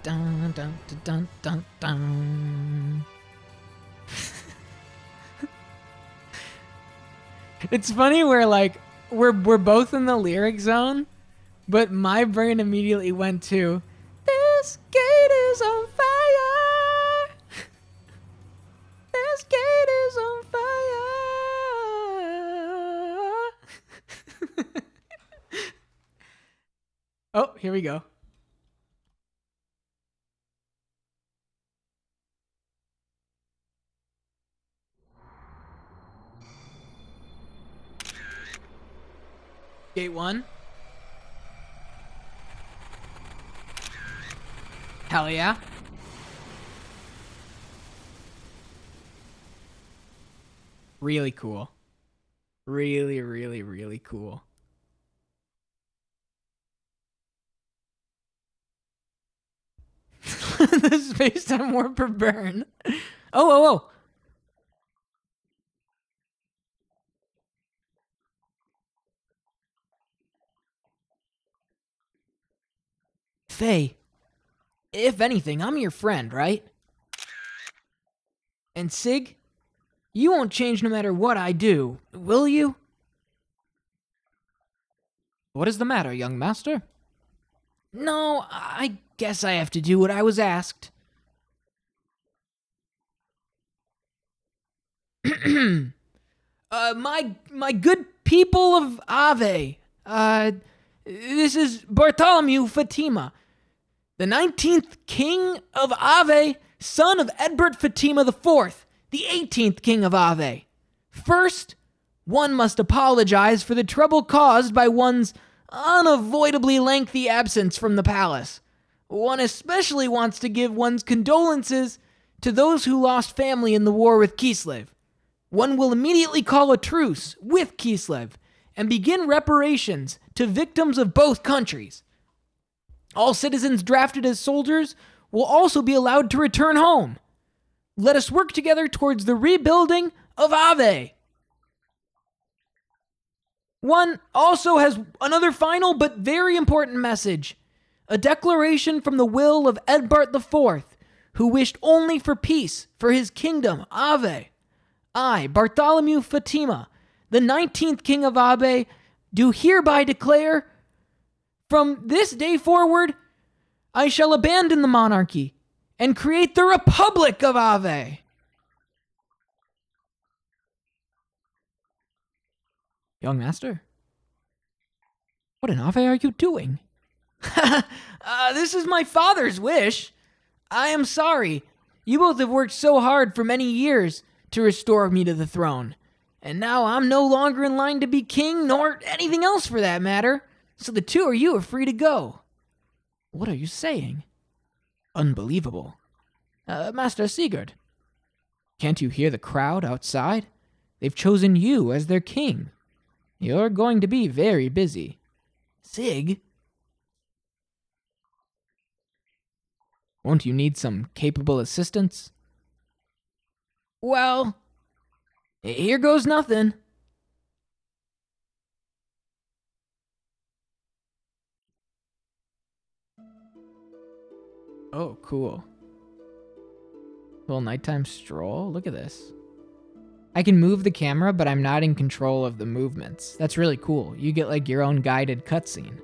Dun, dun, dun, dun, dun, dun. It's funny where like we're both in the lyric zone, but my brain immediately went to this gate is on fire. This gate is on fire. Oh, here we go. Gate 1. Hell yeah. Really cool. Really, really, really cool. The space-time warper burn. Oh. Faye, if anything, I'm your friend, right? And Sig, you won't change no matter what I do, will you? What is the matter, young master? No, I guess I have to do what I was asked. My good people of Ave, this is Bartholomew Fatima, the 19th king of Ave, son of Edbert Fatima IV, the 18th king of Ave. First, one must apologize for the trouble caused by one's unavoidably lengthy absence from the palace. One especially wants to give one's condolences to those who lost family in the war with Kislev. One will immediately call a truce with Kislev and begin reparations to victims of both countries. All citizens drafted as soldiers will also be allowed to return home. Let us work together towards the rebuilding of Ave. One also has another final but very important message. A declaration from the will of Edbert IV, who wished only for peace for his kingdom, Ave. I, Bartholomew Fatima, the 19th king of Ave, do hereby declare, from this day forward, I shall abandon the monarchy and create the Republic of Ave. Young master, what in Ave are you doing? This is my father's wish. I am sorry. You both have worked so hard for many years to restore me to the throne, and now I'm no longer in line to be king, nor anything else for that matter, so the two of you are free to go. What are you saying? Unbelievable. Master Sigurd, can't you hear the crowd outside? They've chosen you as their king. You're going to be very busy. Sig? Won't you need some capable assistance? Well, here goes nothing. Oh, cool. Little nighttime stroll. Look at this. I can move the camera, but I'm not in control of the movements. That's really cool. You get like your own guided cutscene.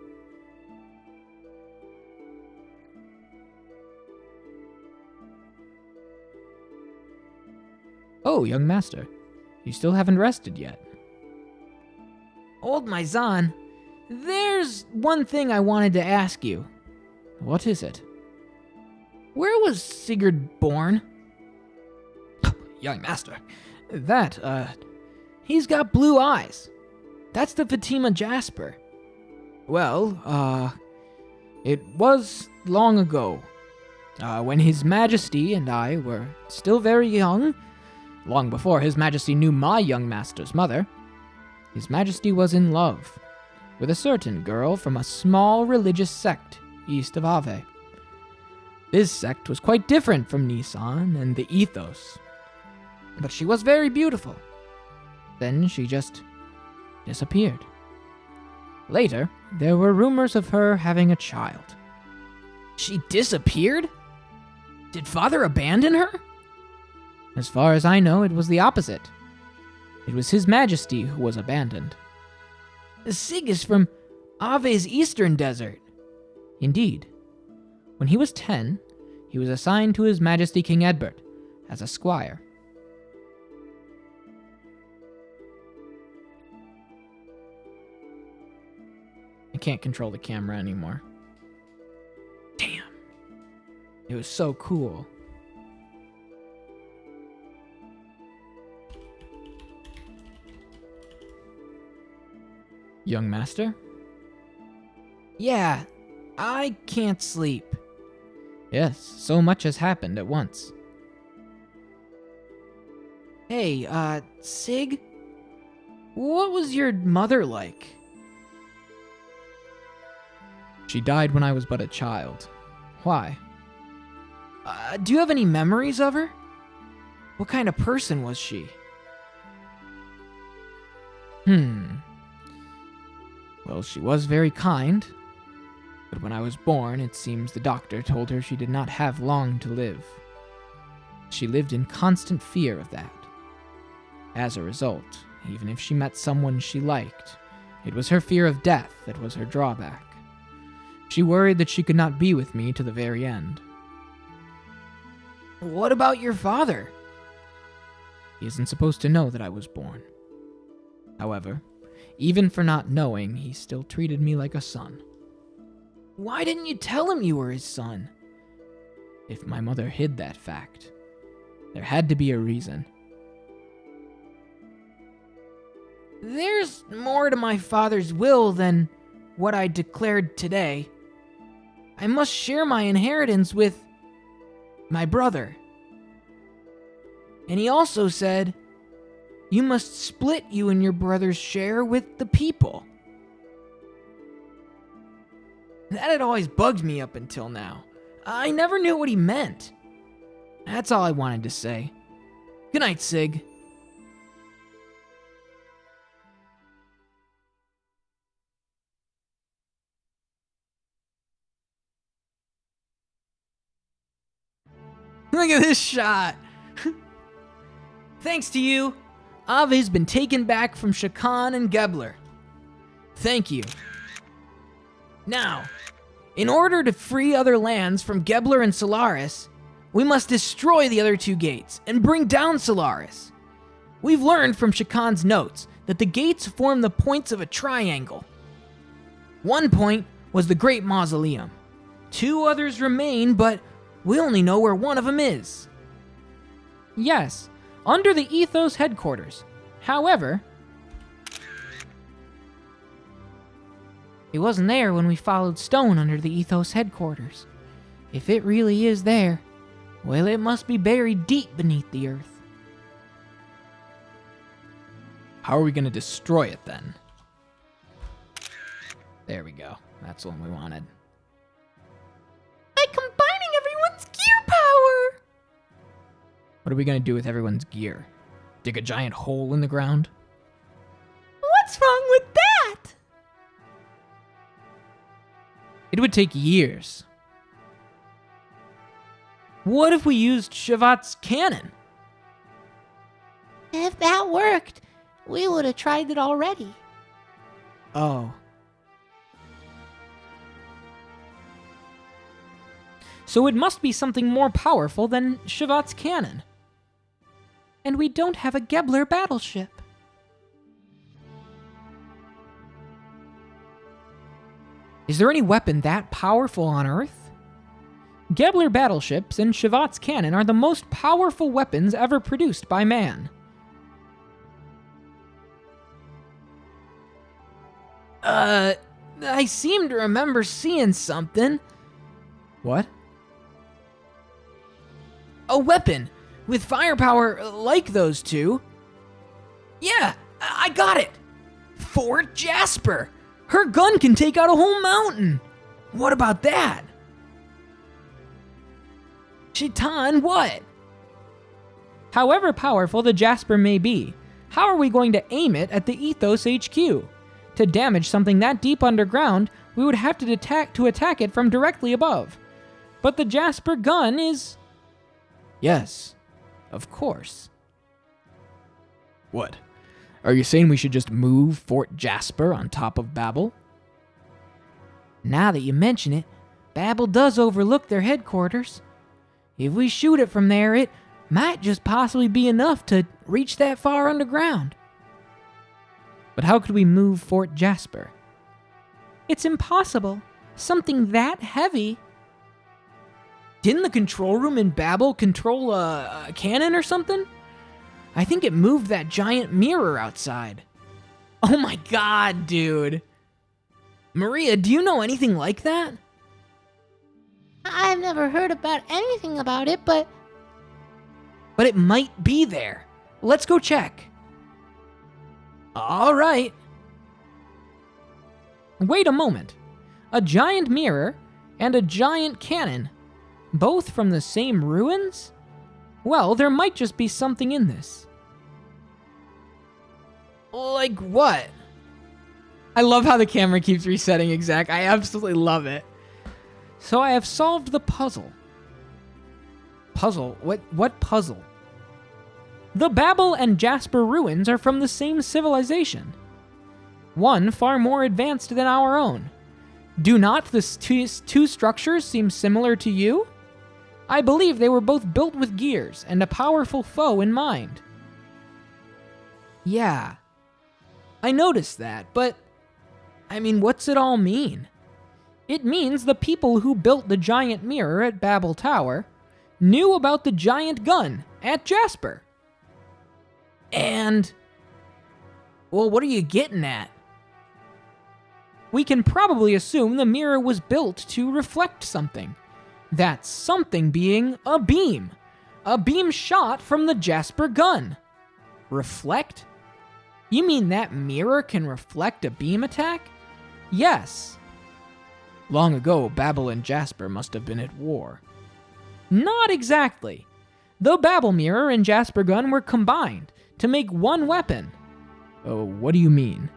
Oh, young master. You still haven't rested yet. Old Maizan, there's one thing I wanted to ask you. What is it? Where was Sigurd born? Young master. He's got blue eyes. That's the Fatima Jasper. Well, it was long ago, when His Majesty and I were still very young, long before His Majesty knew my young master's mother. His Majesty was in love with a certain girl from a small religious sect east of Ave. This sect was quite different from Nisan and the ethos. But she was very beautiful. Then she just disappeared. Later, there were rumors of her having a child. She disappeared? Did Father abandon her? As far as I know, it was the opposite. It was His Majesty who was abandoned. Sig is from Ave's eastern desert. Indeed. When he was 10, he was assigned to His Majesty King Edbert as a squire. I can't control the camera anymore. Damn. It was so cool. Young master? Yeah, I can't sleep. Yes, so much has happened at once. Hey, Sig? What was your mother like? She died when I was but a child. Why? Do you have any memories of her? What kind of person was she? Well, she was very kind, but when I was born, it seems the doctor told her she did not have long to live. She lived in constant fear of that. As a result, even if she met someone she liked, it was her fear of death that was her drawback. She worried that she could not be with me to the very end. What about your father? He isn't supposed to know that I was born. However, even for not knowing, he still treated me like a son. Why didn't you tell him you were his son? If my mother hid that fact, there had to be a reason. There's more to my father's will than what I declared today. I must share my inheritance with my brother. And he also said, you must split you and your brother's share with the people. That had always bugged me up until now. I never knew what he meant. That's all I wanted to say. Good night, Sig. Look at this shot. Thanks to you, Ave's been taken back from Shakan and Gebler. Thank you. Now, in order to free other lands from Gebler and Solaris, we must destroy the other two gates and bring down Solaris. We've learned from Shakan's notes that the gates form the points of a triangle. One point was the Great Mausoleum. Two others remain, but we only know where one of them is. Yes, under the Ethos headquarters. However, it wasn't there when we followed Stone under the Ethos headquarters. If it really is there, well, it must be buried deep beneath the earth. How are we going to destroy it then? There we go. That's the one we wanted. By combining everyone's gear power! What are we going to do with everyone's gear? Dig a giant hole in the ground? What's wrong with that? It would take years. What if we used Shavat's cannon? If that worked, we would have tried it already. Oh. So it must be something more powerful than Shavat's cannon. And we don't have a Gebler battleship. Is there any weapon that powerful on Earth? Gebler battleships and Shavat's cannon are the most powerful weapons ever produced by man. I seem to remember seeing something. What? A weapon with firepower like those two. Yeah, I got it. Fort Jasper. Her gun can take out a whole mountain. What about that? Chitan, what? However powerful the Jasper may be, how are we going to aim it at the Ethos HQ? To damage something that deep underground, we would have to attack it from directly above. But the Jasper gun is... Yes, of course. What? Are you saying we should just move Fort Jasper on top of Babel? Now that you mention it, Babel does overlook their headquarters. If we shoot it from there, it might just possibly be enough to reach that far underground. But how could we move Fort Jasper? It's impossible. Something that heavy. Didn't the control room in Babel control a cannon or something? I think it moved that giant mirror outside. Oh my god, dude. Maria, do you know anything like that? I've never heard about anything about it, but it might be there. Let's go check. All right. Wait a moment. A giant mirror and a giant cannon, both from the same ruins? Well, there might just be something in this. Like what? I love how the camera keeps resetting exact. I absolutely love it. So I have solved the puzzle. Puzzle? What puzzle? The Babel and Jasper ruins are from the same civilization. One far more advanced than our own. Do not the two structures seem similar to you? I believe they were both built with gears and a powerful foe in mind. Yeah, I noticed that, but I mean, what's it all mean? It means the people who built the giant mirror at Babel Tower knew about the giant gun at Jasper. And, well, what are you getting at? We can probably assume the mirror was built to reflect something. That something being a beam. A beam shot from the Jasper gun. Reflect? You mean that mirror can reflect a beam attack? Yes. Long ago, Babel and Jasper must have been at war. Not exactly. The Babel mirror and Jasper gun were combined to make one weapon. Oh, what do you mean?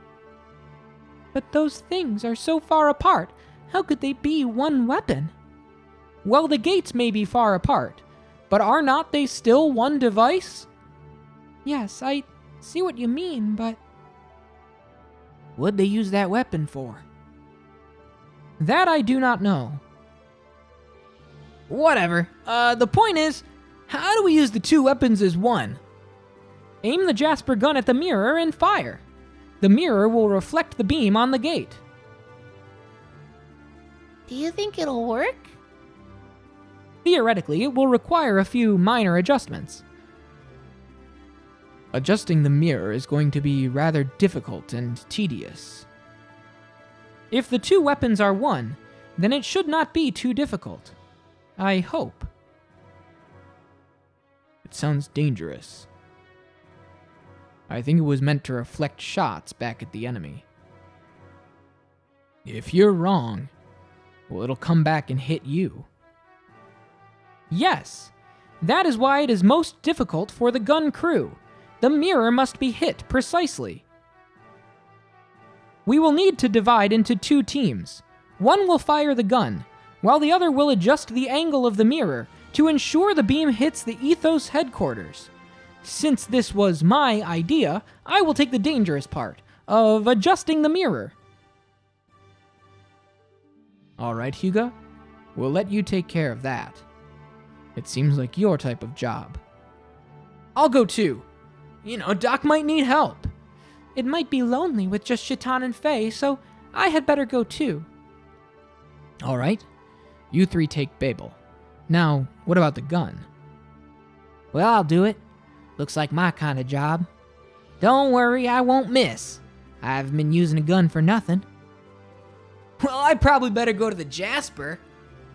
But those things are so far apart. How could they be one weapon? Well, the gates may be far apart, but are not they still one device? Yes, I see what you mean, but what'd they use that weapon for? That I do not know. Whatever. The point is, how do we use the two weapons as one? Aim the Jasper gun at the mirror and fire. The mirror will reflect the beam on the gate. do you think it'll work? Theoretically, it will require a few minor adjustments. Adjusting the mirror is going to be rather difficult and tedious. If the two weapons are one, then it should not be too difficult. I hope. It sounds dangerous. I think it was meant to reflect shots back at the enemy. If you're wrong, well, it'll come back and hit you. Yes, that is why it is most difficult for the gun crew. The mirror must be hit precisely. We will need to divide into two teams. One will fire the gun, while the other will adjust the angle of the mirror to ensure the beam hits the Ethos headquarters. Since this was my idea, I will take the dangerous part of adjusting the mirror. All right, Hugo, we'll let you take care of that. It seems like your type of job. I'll go too. You know, Doc might need help. It might be lonely with just Shaitan and Faye, so I had better go too. All right, you three take Babel. Now, what about the gun? Well, I'll do it. Looks like my kind of job. Don't worry, I won't miss. I haven't been using a gun for nothing. Well, I probably better go to the Jasper.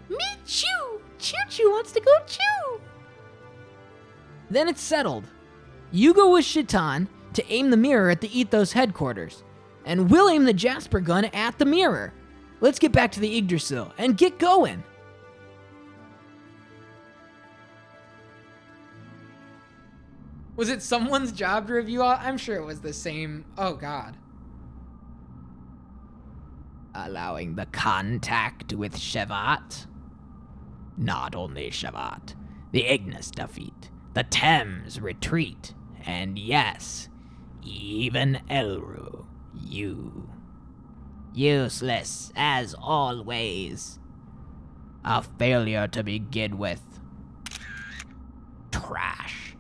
Me too! Choo-choo wants to go too! Then it's settled. You go with Shaitan to aim the mirror at the Ethos headquarters, and we'll aim the Jasper gun at the mirror. Let's get back to the Yggdrasil and get going. Was it someone's job to review all? I'm sure it was the same. Oh, God. Allowing the contact with Shevat. Not only Shevat, the Ignis defeat, the Thames retreat, and yes, even Elru, you. Useless as always. A failure to begin with. Trash.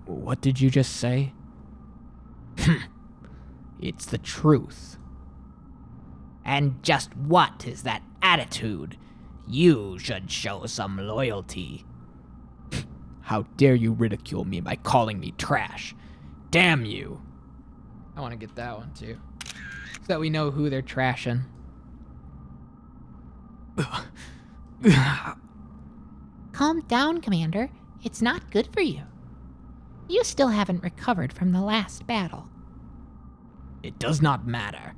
What did you just say? It's the truth. And just what is that attitude? You should show some loyalty. How dare you ridicule me by calling me trash? Damn you. I want to get that one too. So that we know who they're trashing. Calm down, Commander. It's not good for you. You still haven't recovered from the last battle. It does not matter.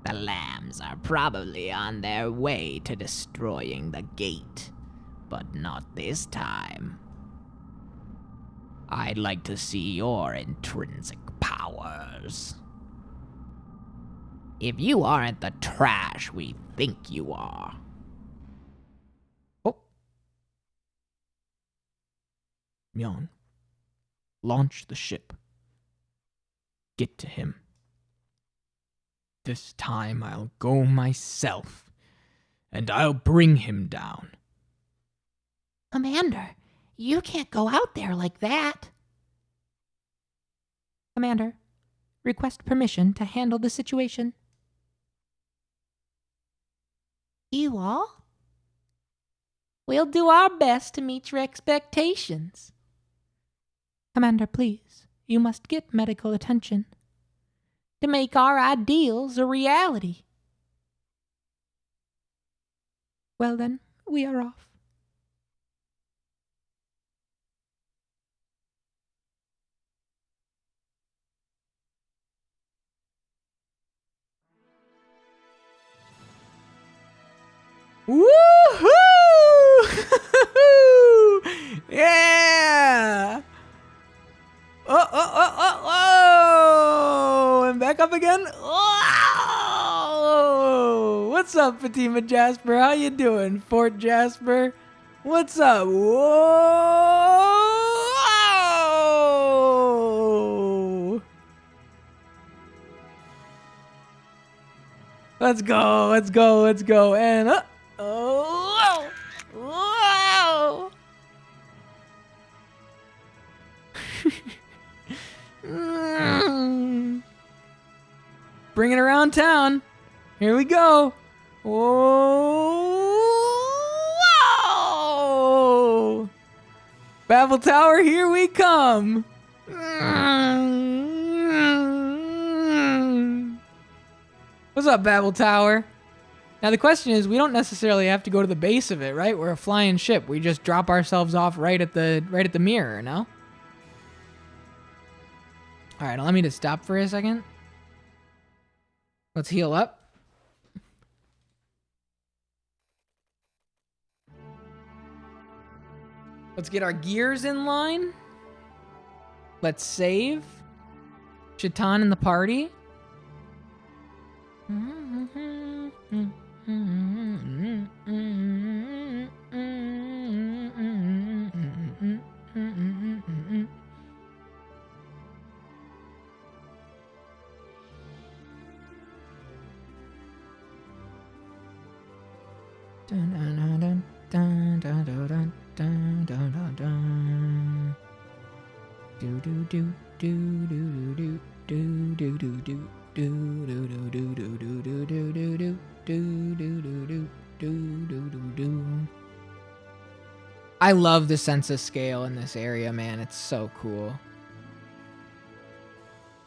The lambs are probably on their way to destroying the gate, but not this time. I'd like to see your intrinsic powers. If you aren't the trash we think you are. Oh. Myeon, launch the ship. Get to him. This time I'll go myself, and I'll bring him down. Commander, you can't go out there like that. Commander, request permission to handle the situation. You all? We'll do our best to meet your expectations. Commander, please, you must get medical attention to make our ideals a reality. Well then, we are off. Woohoo! Yeah! Oh! And back up again. Oh! What's up, Fatima Jasper? How you doing, Fort Jasper? What's up? Whoa! Let's go, let's go, let's go. And oh! Whoa! Bring it around town. Here we go. Whoa! Babel Tower, here we come. What's up, Babel Tower? Now the question is, we don't necessarily have to go to the base of it, right? We're a flying ship. We just drop ourselves off right at the mirror, no? All right, allow me to stop for a second. Let's heal up. Let's get our gears in line. Let's save. Shaitan in the party. I love the sense of scale in this area, man. It's so cool.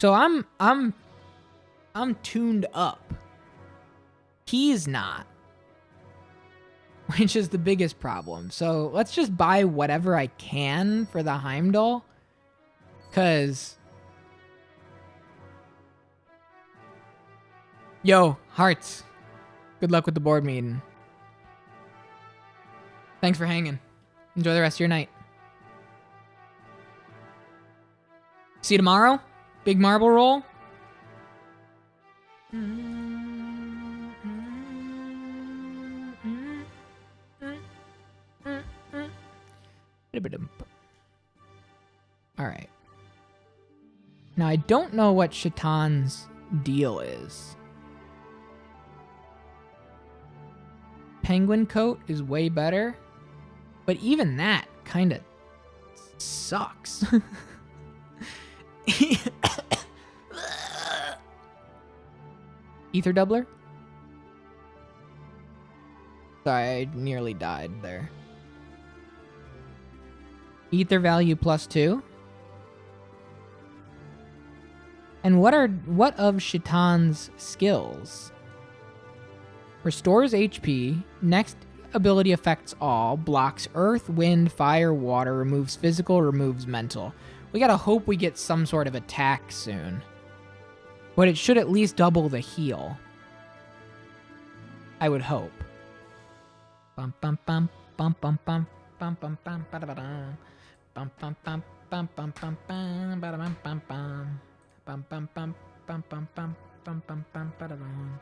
So I'm tuned up. He's not. Which is the biggest problem. So let's just buy whatever I can for the Heimdall. Cause yo, Hearts. Good luck with the board meeting. Thanks for hanging. Enjoy the rest of your night. See you tomorrow. Big marble roll. All right. Now, I don't know what Shaitan's deal is. Penguin coat is way better, but even that kind of sucks. Ether doubler? Sorry, I nearly died there. Ether value +2. And what of Shaitan's skills? Restores HP. Next ability affects all. Blocks earth, wind, fire, water. Removes physical, removes mental. We gotta hope we get some sort of attack soon. But it should at least double the heal. I would hope. Bum bum bum bum bum bum bum bum bum ba da ba da. Bum bum bum bum bum bum bum ba da bum bum bum. Bum bum bum bum bum bum bum bum bum ba da bum.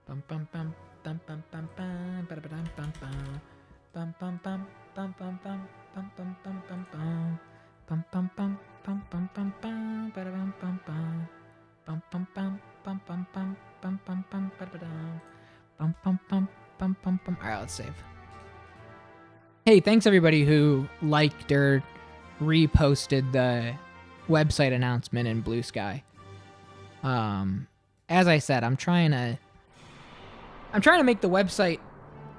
Bum bum bum bum bum bum bum ba da ba dum bum bum. Bum bum bum bum bum bum bum bum bum bum bum. Bum bum bum bum bum bum bum ba da bum bum bum. Bum bum bum bum bum bum bum bum bum ba da ba dum. Bum bum bum bum bum bum. All right, let's save. Hey, thanks everybody who liked or reposted the website announcement in Blue Sky. As I said, I'm trying to make the website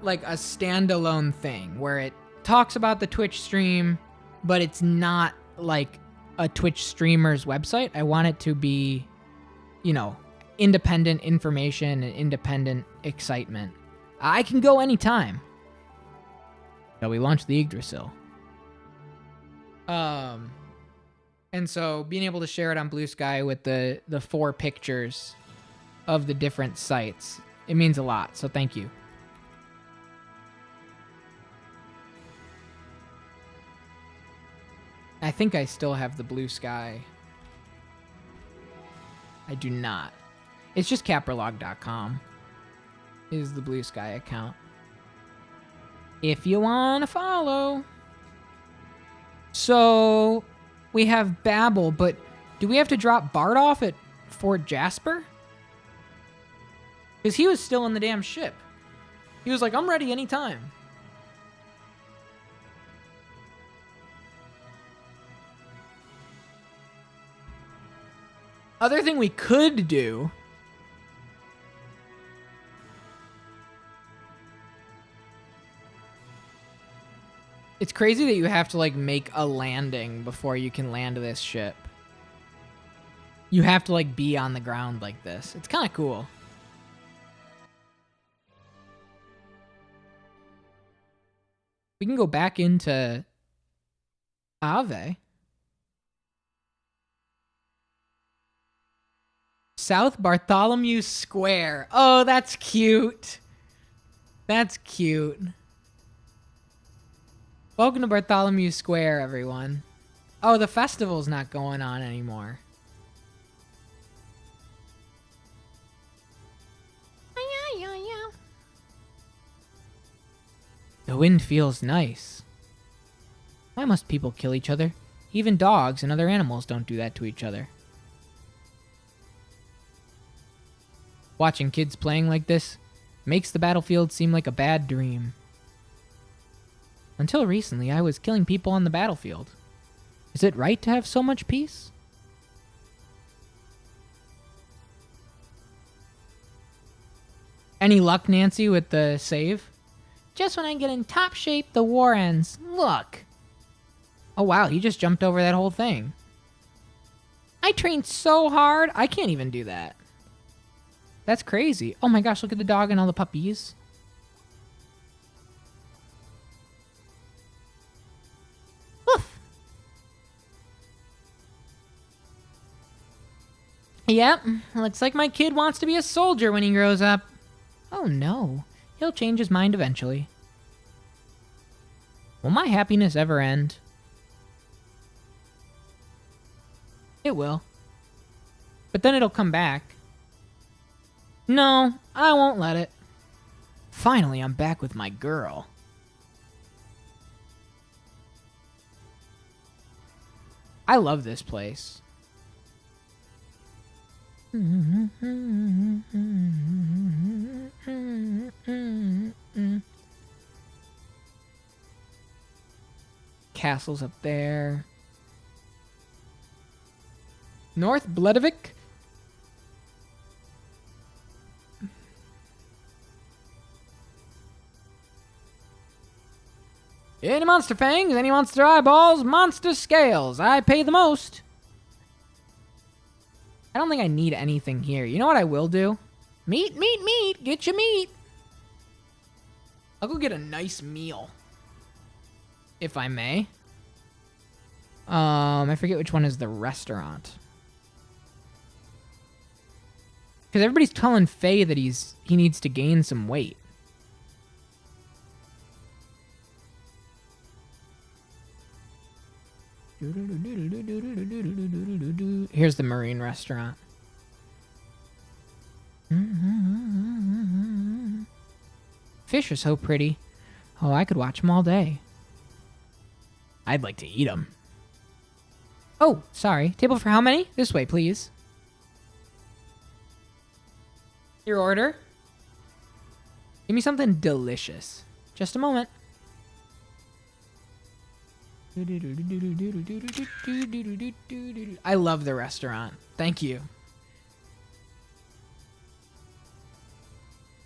like a standalone thing where it talks about the Twitch stream, but it's not like a Twitch streamer's website. I want it to be, independent information and independent excitement. I can go anytime. So we launched the Yggdrasil. And so being able to share it on Blue Sky with the 4 pictures of the different sites, it means a lot. So thank you. I think I still have the Blue Sky. I do not. It's just capralog.com is the Blue Sky account. If you want to follow. So we have Babel, but do we have to drop Bart off at Fort Jasper? Because he was still in the damn ship. He was like, I'm ready anytime. Other thing we could do it's crazy that you have to like make a landing before you can land this ship. You have to like be on the ground like this. It's kind of cool. We can go back into Ave. South Bartholomew Square. Oh, that's cute. That's cute. Welcome to Bartholomew Square, everyone. Oh, the festival's not going on anymore. The wind feels nice. Why must people kill each other? Even dogs and other animals don't do that to each other. Watching kids playing like this makes the battlefield seem like a bad dream. Until recently, I was killing people on the battlefield. Is it right to have so much peace? Any luck, Nancy, with the save? Just when I get in top shape, the war ends. Look! Oh wow, he just jumped over that whole thing. I trained so hard, I can't even do that. That's crazy. Oh my gosh, look at the dog and all the puppies. Woof. Yep, looks like my kid wants to be a soldier when he grows up. Oh no, he'll change his mind eventually. Will my happiness ever end? It will. But then it'll come back. No, I won't let it. Finally, I'm back with my girl. I love this place. Castles up there. North Bledovik. Any monster fangs, any monster eyeballs, monster scales. I pay the most. I don't think I need anything here. You know what I will do? Meat, meat, meat. Get your meat. I'll go get a nice meal. If I may. I forget which one is the restaurant. Because everybody's telling Faye that he needs to gain some weight. Here's the marine restaurant. Fish are so pretty. Oh, I could watch them all day. I'd like to eat them. Oh, sorry. Table for how many? This way, please. Your order? Give me something delicious. Just a moment. I love the restaurant. Thank you.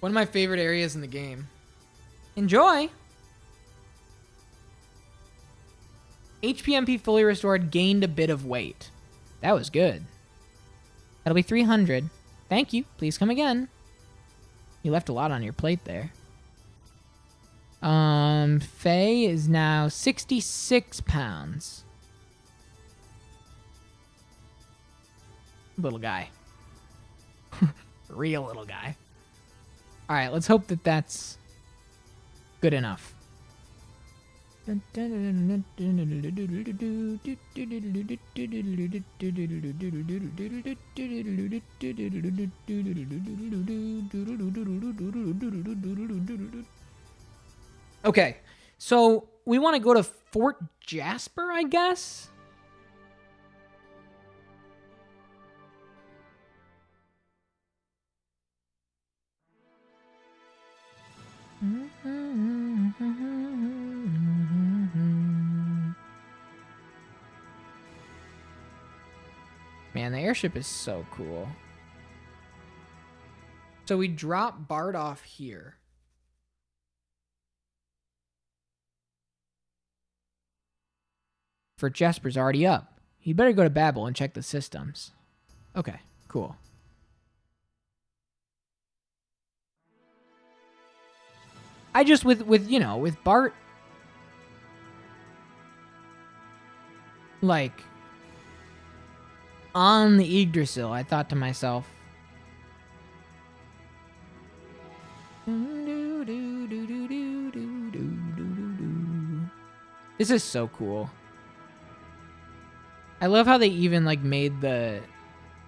One of my favorite areas in the game. Enjoy! HPMP fully restored, gained a bit of weight. That was good. That'll be 300. Thank you. Please come again. You left a lot on your plate there. Faye is now 66 pounds. Little guy. Real little guy. Alright, let's hope that that's good enough. Okay, so we want to go to Fort Jasper, I guess? Man, the airship is so cool. So we drop Bart off here. Fort Jasper's already up. You better go to Babel and check the systems. Okay, cool. I just, with Bart, like, on the Yggdrasil, I thought to myself, this is so cool. I love how they even, like, made the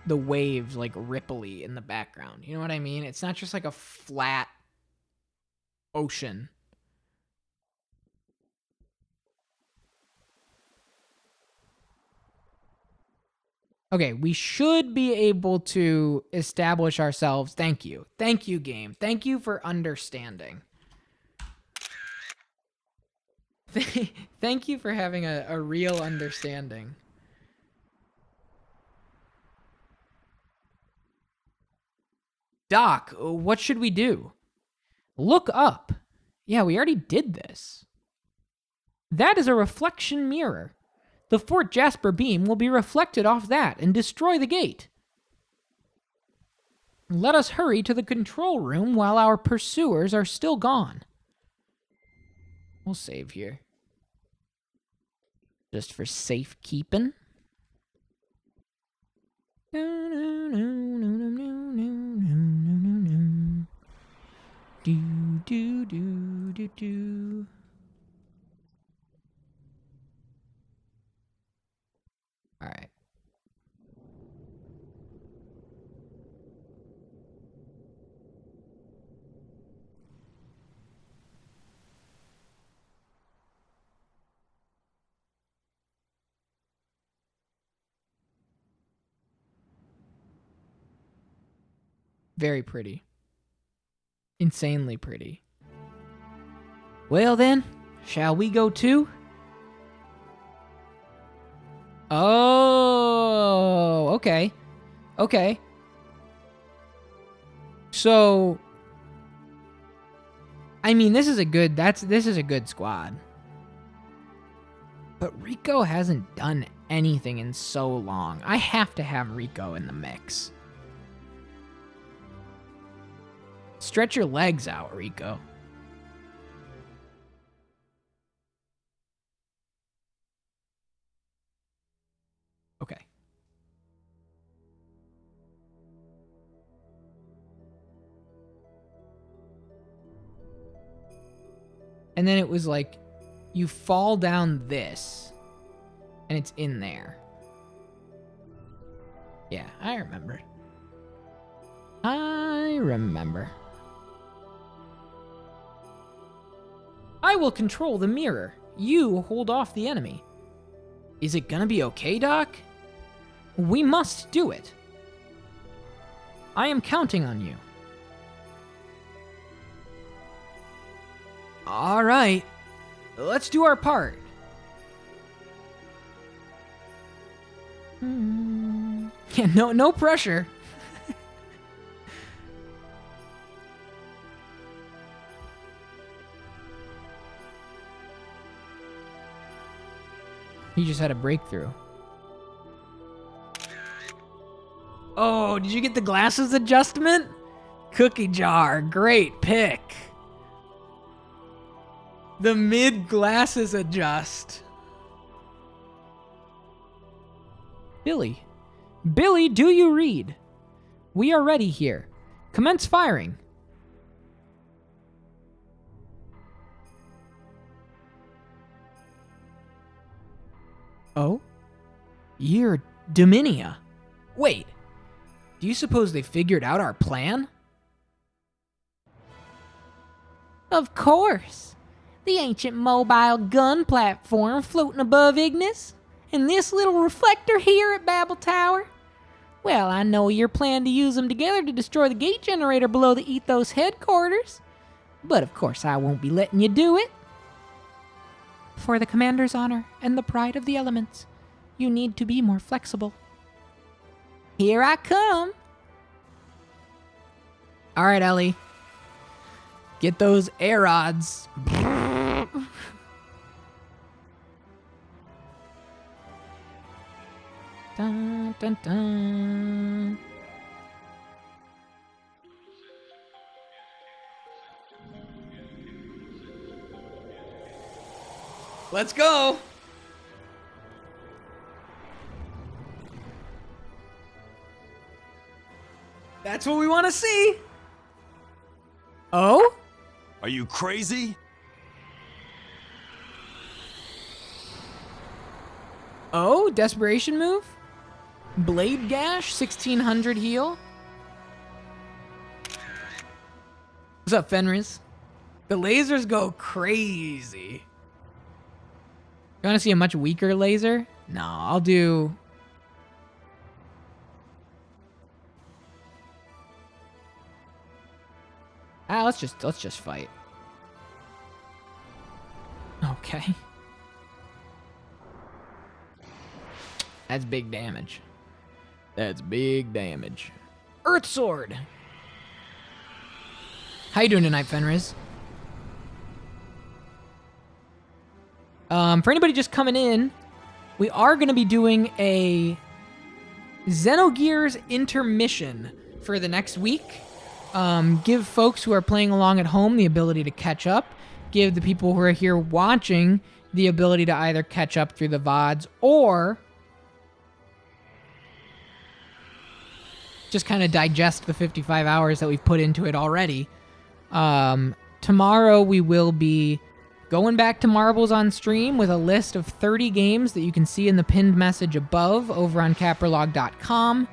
waves, like, ripply in the background. You know what I mean? It's not just, like, a flat ocean. Okay, we should be able to establish ourselves. Thank you. Thank you, game. Thank you for understanding. Thank you for having a real understanding. Doc, what should we do? Look up. Yeah, we already did this. That is a reflection mirror. The Fort Jasper beam will be reflected off that and destroy the gate. Let us hurry to the control room while our pursuers are still gone. We'll save here. Just for safekeeping. All right. Very pretty. Insanely pretty. Well then, shall we go too? Oh, okay. Okay. So, I mean, this is a good squad. But Rico hasn't done anything in so long. I have to have Rico in the mix. Stretch your legs out, Rico. Okay. And then it was like, you fall down this, and it's in there. Yeah, I remember. I remember. I will control the mirror. You hold off the enemy. Is it gonna be okay, Doc? We must do it. I am counting on you. All right. Let's do our part. Yeah, no pressure. He just had a breakthrough. Oh, did you get the glasses adjustment? Cookie jar, great pick. The mid glasses adjust. Billy. Billy, do you read? We are ready here. Commence firing. Oh? You're Dominia. Wait. Do you suppose they figured out our plan? Of course. The ancient mobile gun platform floating above Ignis, and this little reflector here at Babel Tower. Well, I know you're planning to use them together to destroy the gate generator below the Ethos headquarters, but of course I won't be letting you do it. For the commander's honor and the pride of the elements, you need to be more flexible. Here I come. All right, Ellie. Get those air rods. Dun, dun, dun. Let's go. That's what we want to see. Oh? Are you crazy? Oh, desperation move? Blade gash, 1600 heal. What's up, Fenris? The lasers go crazy. You want to see a much weaker laser? No, I'll do... let's just fight. Okay. That's big damage. That's big damage. Earth Sword! How you doing tonight, Fenris? For anybody just coming in, we are going to be doing a Xenogears intermission for the next week. Give folks who are playing along at home the ability to catch up. Give the people who are here watching the ability to either catch up through the VODs or just kind of digest the 55 hours that we've put into it already. Tomorrow we will be going back to Marbles on Stream with a list of 30 games that you can see in the pinned message above over on capralog.com.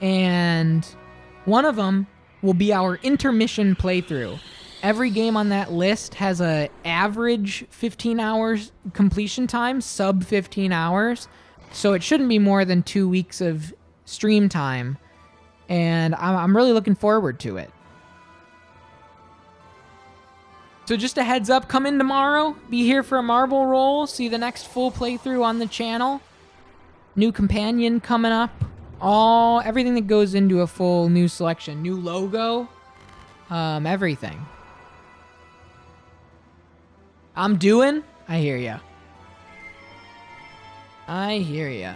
And one of them will be our intermission playthrough. Every game on that list has a average 15 hours completion time, sub 15 hours. So it shouldn't be more than 2 weeks of stream time. And I'm really looking forward to it. So just a heads up, come in tomorrow, be here for a marble roll, see the next full playthrough on the channel. New companion coming up. Everything that goes into a full new selection. New logo. Everything. I hear ya. I hear ya.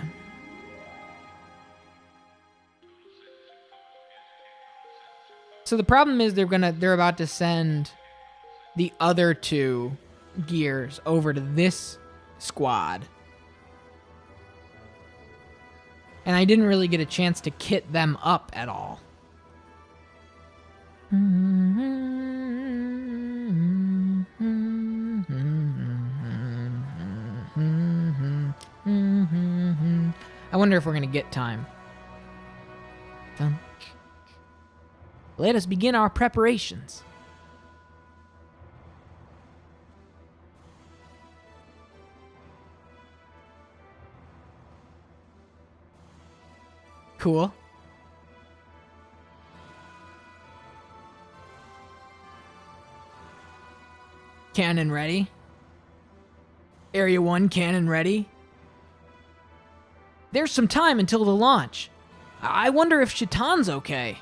So the problem is they're about to send the other 2 gears over to this squad. And I didn't really get a chance to kit them up at all. I wonder if we're going to get time. Let us begin our preparations. Cool. Cannon ready. Area 1 cannon ready. There's some time until the launch. I wonder if Shaitan's okay.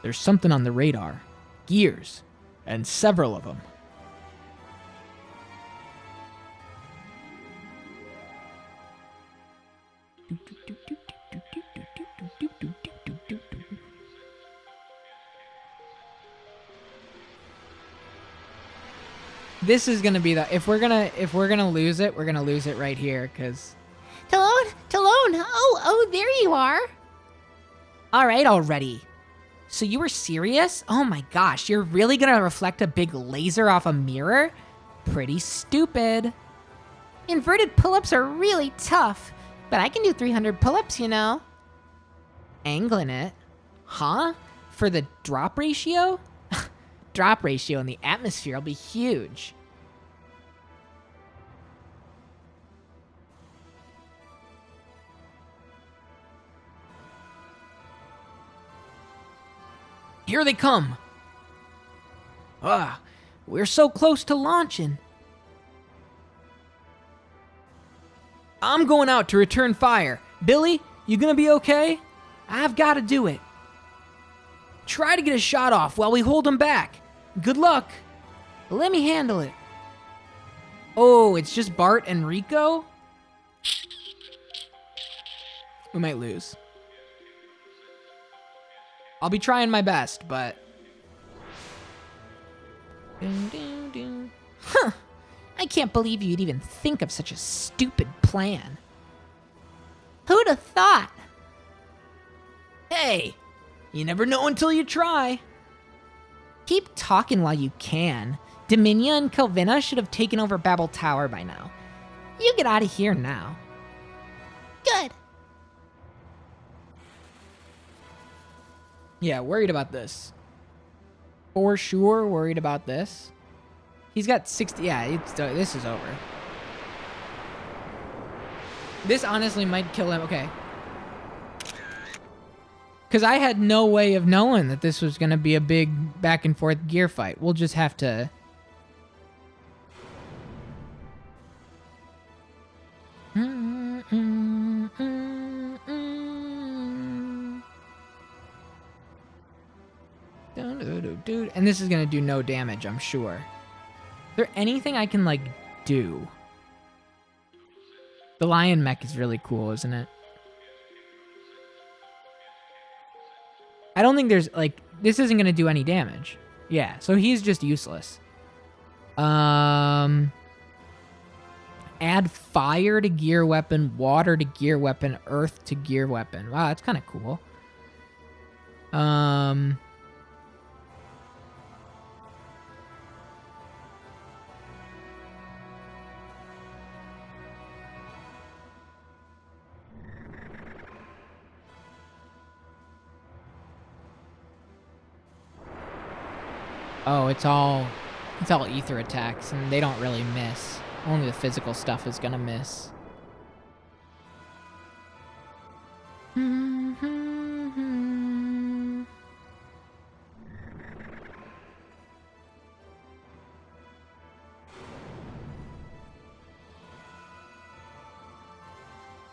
There's something on the radar. Gears. And several of them. This is gonna be if we're gonna lose it, we're gonna lose it right here, cause Talon! Oh, there you are. All right, already. So you were serious? Oh my gosh, you're really gonna reflect a big laser off a mirror? Pretty stupid. Inverted pull-ups are really tough, but I can do 300 pull-ups, you know. Angling it? Huh? For the drop ratio? Drop ratio in the atmosphere will be huge. here they come. We're so close to launching. I'm going out to return fire. Billy, you gonna be okay? I've gotta do it. Try to get a shot off while we hold them back. Good luck. Let me handle it. Oh, it's just Bart and Rico? We might lose. I'll be trying my best, but... Huh. I can't believe you'd even think of such a stupid plan. Who'd have thought? Hey, you never know until you try. Keep talking while you can. Dominia and Kelvina should have taken over Babel Tower by now. You get out of here now. Good. Yeah, worried about this. For sure worried about this. He's got 60... Yeah, this is over. This honestly might kill him. Okay. Because I had no way of knowing that this was going to be a big back and forth gear fight. We'll just have to... Dude, and this is going to do no damage, I'm sure. Is there anything I can, like, do? The lion mech is really cool, isn't it? I don't think there's, like, this isn't going to do any damage. Yeah, so he's just useless. Add fire to gear weapon, water to gear weapon, earth to gear weapon. Wow, that's kind of cool. Oh, it's all ether attacks, and they don't really miss. Only the physical stuff is gonna miss.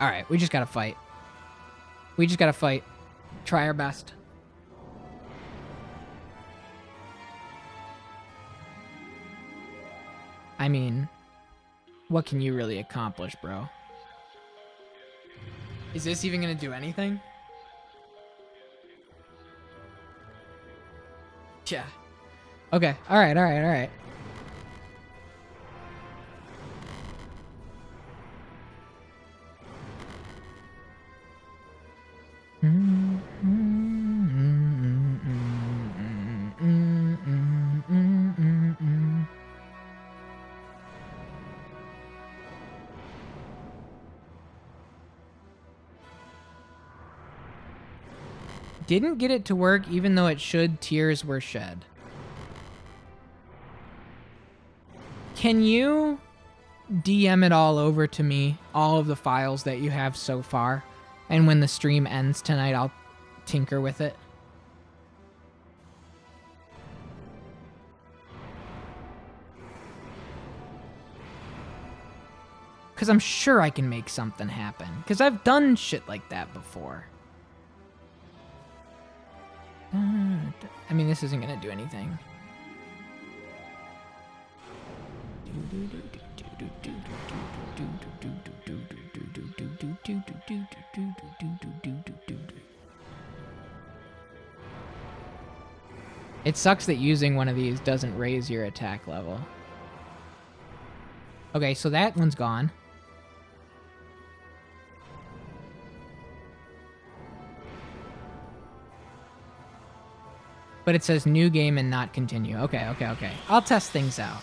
Alright, we just gotta fight. We just gotta fight. Try our best. I mean, what can you really accomplish, bro? Is this even gonna do anything? Yeah. Okay, alright, alright, alright. Didn't get it to work even though it should. Tears were shed. Can you DM it all over to me, all of the files that you have so far? And when the stream ends tonight, I'll tinker with it. Because I'm sure I can make something happen. Because I've done shit like that before. I mean, this isn't going to do anything. It sucks that using one of these doesn't raise your attack level. Okay, so that one's gone. But it says new game and not continue. Okay, okay, okay. I'll test things out.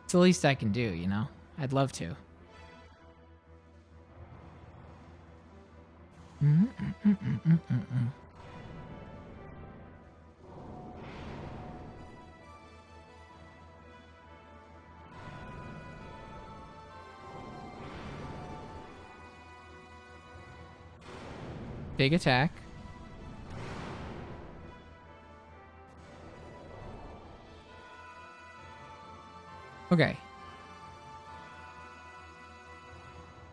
It's the least I can do, you know? I'd love to. Big attack. Okay.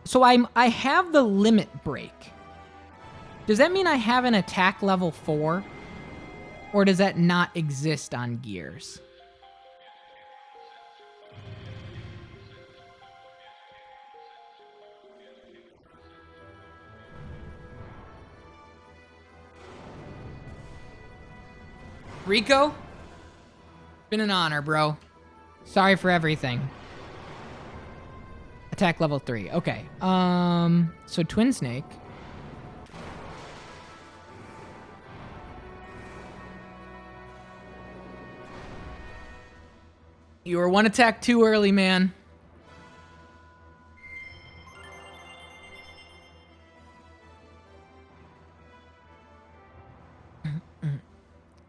So I have the limit break. Does that mean I have an attack level 4? Or does that not exist on Gears? Rico? Been an honor, bro. Sorry for everything. Attack level 3. Okay. So Twin Snake. You were one attack too early, man.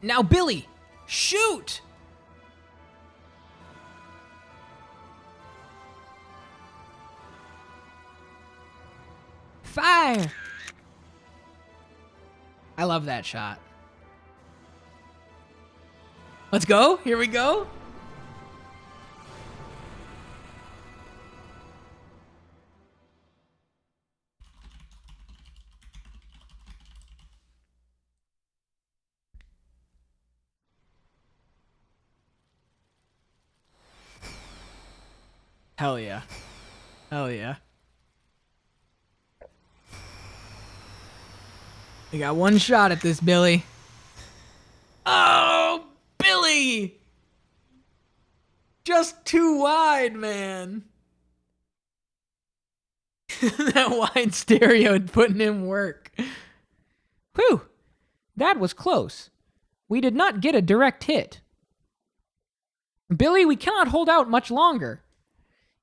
Now, Billy, shoot! Fire! I love that shot. Let's go. Here we go. Hell yeah. Hell yeah. We got one shot at this, Billy. Oh, Billy! Just too wide, man. That wide stereo putting in work. Whew. That was close. We did not get a direct hit. Billy, we cannot hold out much longer.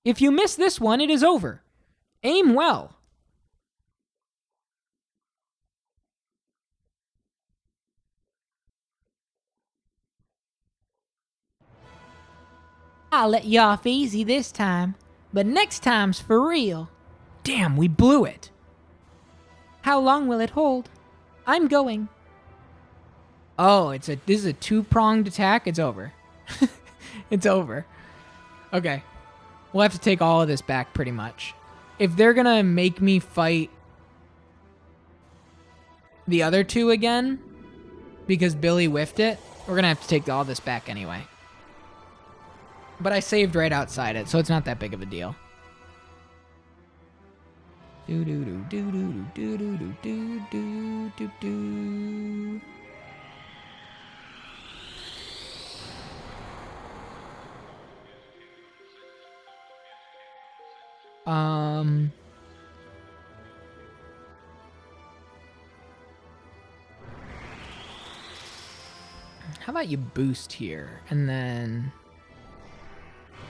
If you miss this one, it is over. Aim well. I'll let you off easy this time, but next time's for real. Damn, we blew it. How long will it hold? I'm going. Oh, this is a two-pronged attack. It's over. It's over. Okay. We'll have to take all of this back pretty much. If they're gonna make me fight the other two again, because Billy whiffed it, we're gonna have to take all this back anyway. But I saved right outside it, so it's not that big of a deal. Do do do do do do do do do do do. How about you boost here, and then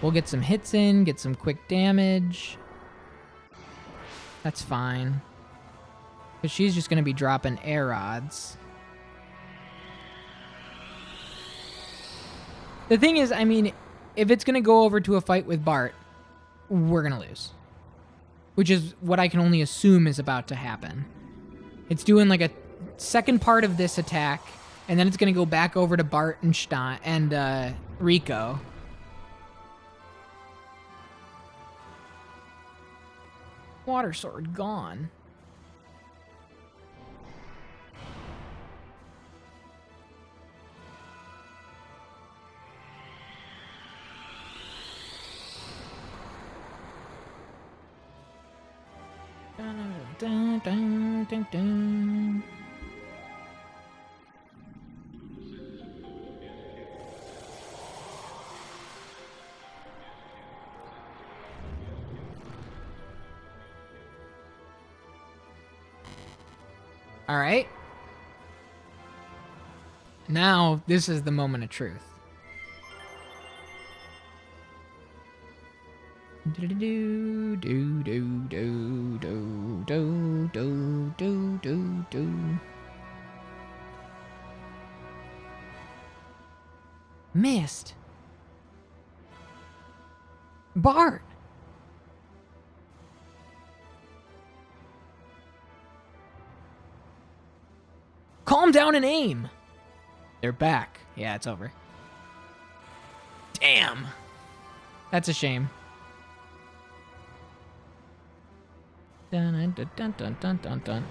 we'll get some hits in, get some quick damage. That's fine. Because she's just going to be dropping air rods. The thing is, I mean, if it's going to go over to a fight with Bart, we're going to lose. Which is what I can only assume is about to happen. It's doing like a second part of this attack, and then it's going to go back over to Bart and Rico. Water sword gone. Dun, dun, dun, dun. All right. Now, this is the moment of truth. Do do do do do do do do do do do. Missed. Bart. Calm down and aim. They're back. Yeah, it's over. Damn. That's a shame. Dun dun dun dun dun dun dun.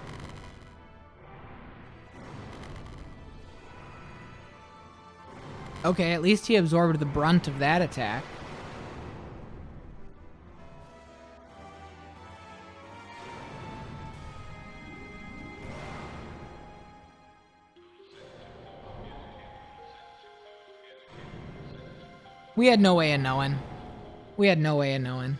Okay, at least he absorbed the brunt of that attack. We had no way of knowing. We had no way of knowing.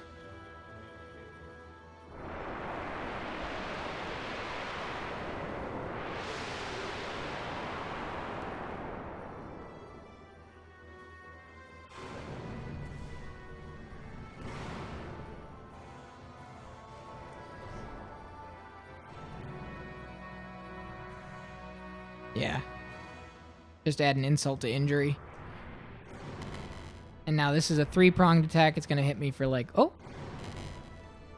Yeah. Just add an insult to injury. And now this is a three-pronged attack. It's going to hit me for like, oh.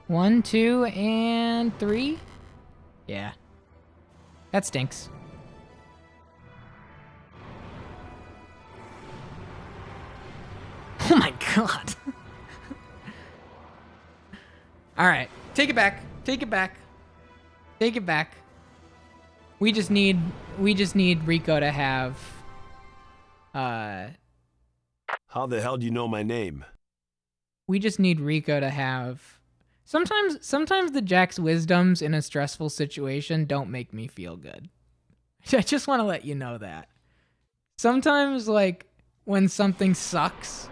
1, 2, and 3. Yeah. That stinks. Oh my god. All right. Take it back. Take it back. Take it back. We just need Rico to have How the hell do you know my name? we just need Rico to have sometimes the Jack's wisdoms in a stressful situation don't make me feel good. I just want to let you know that. Sometimes like when something sucks,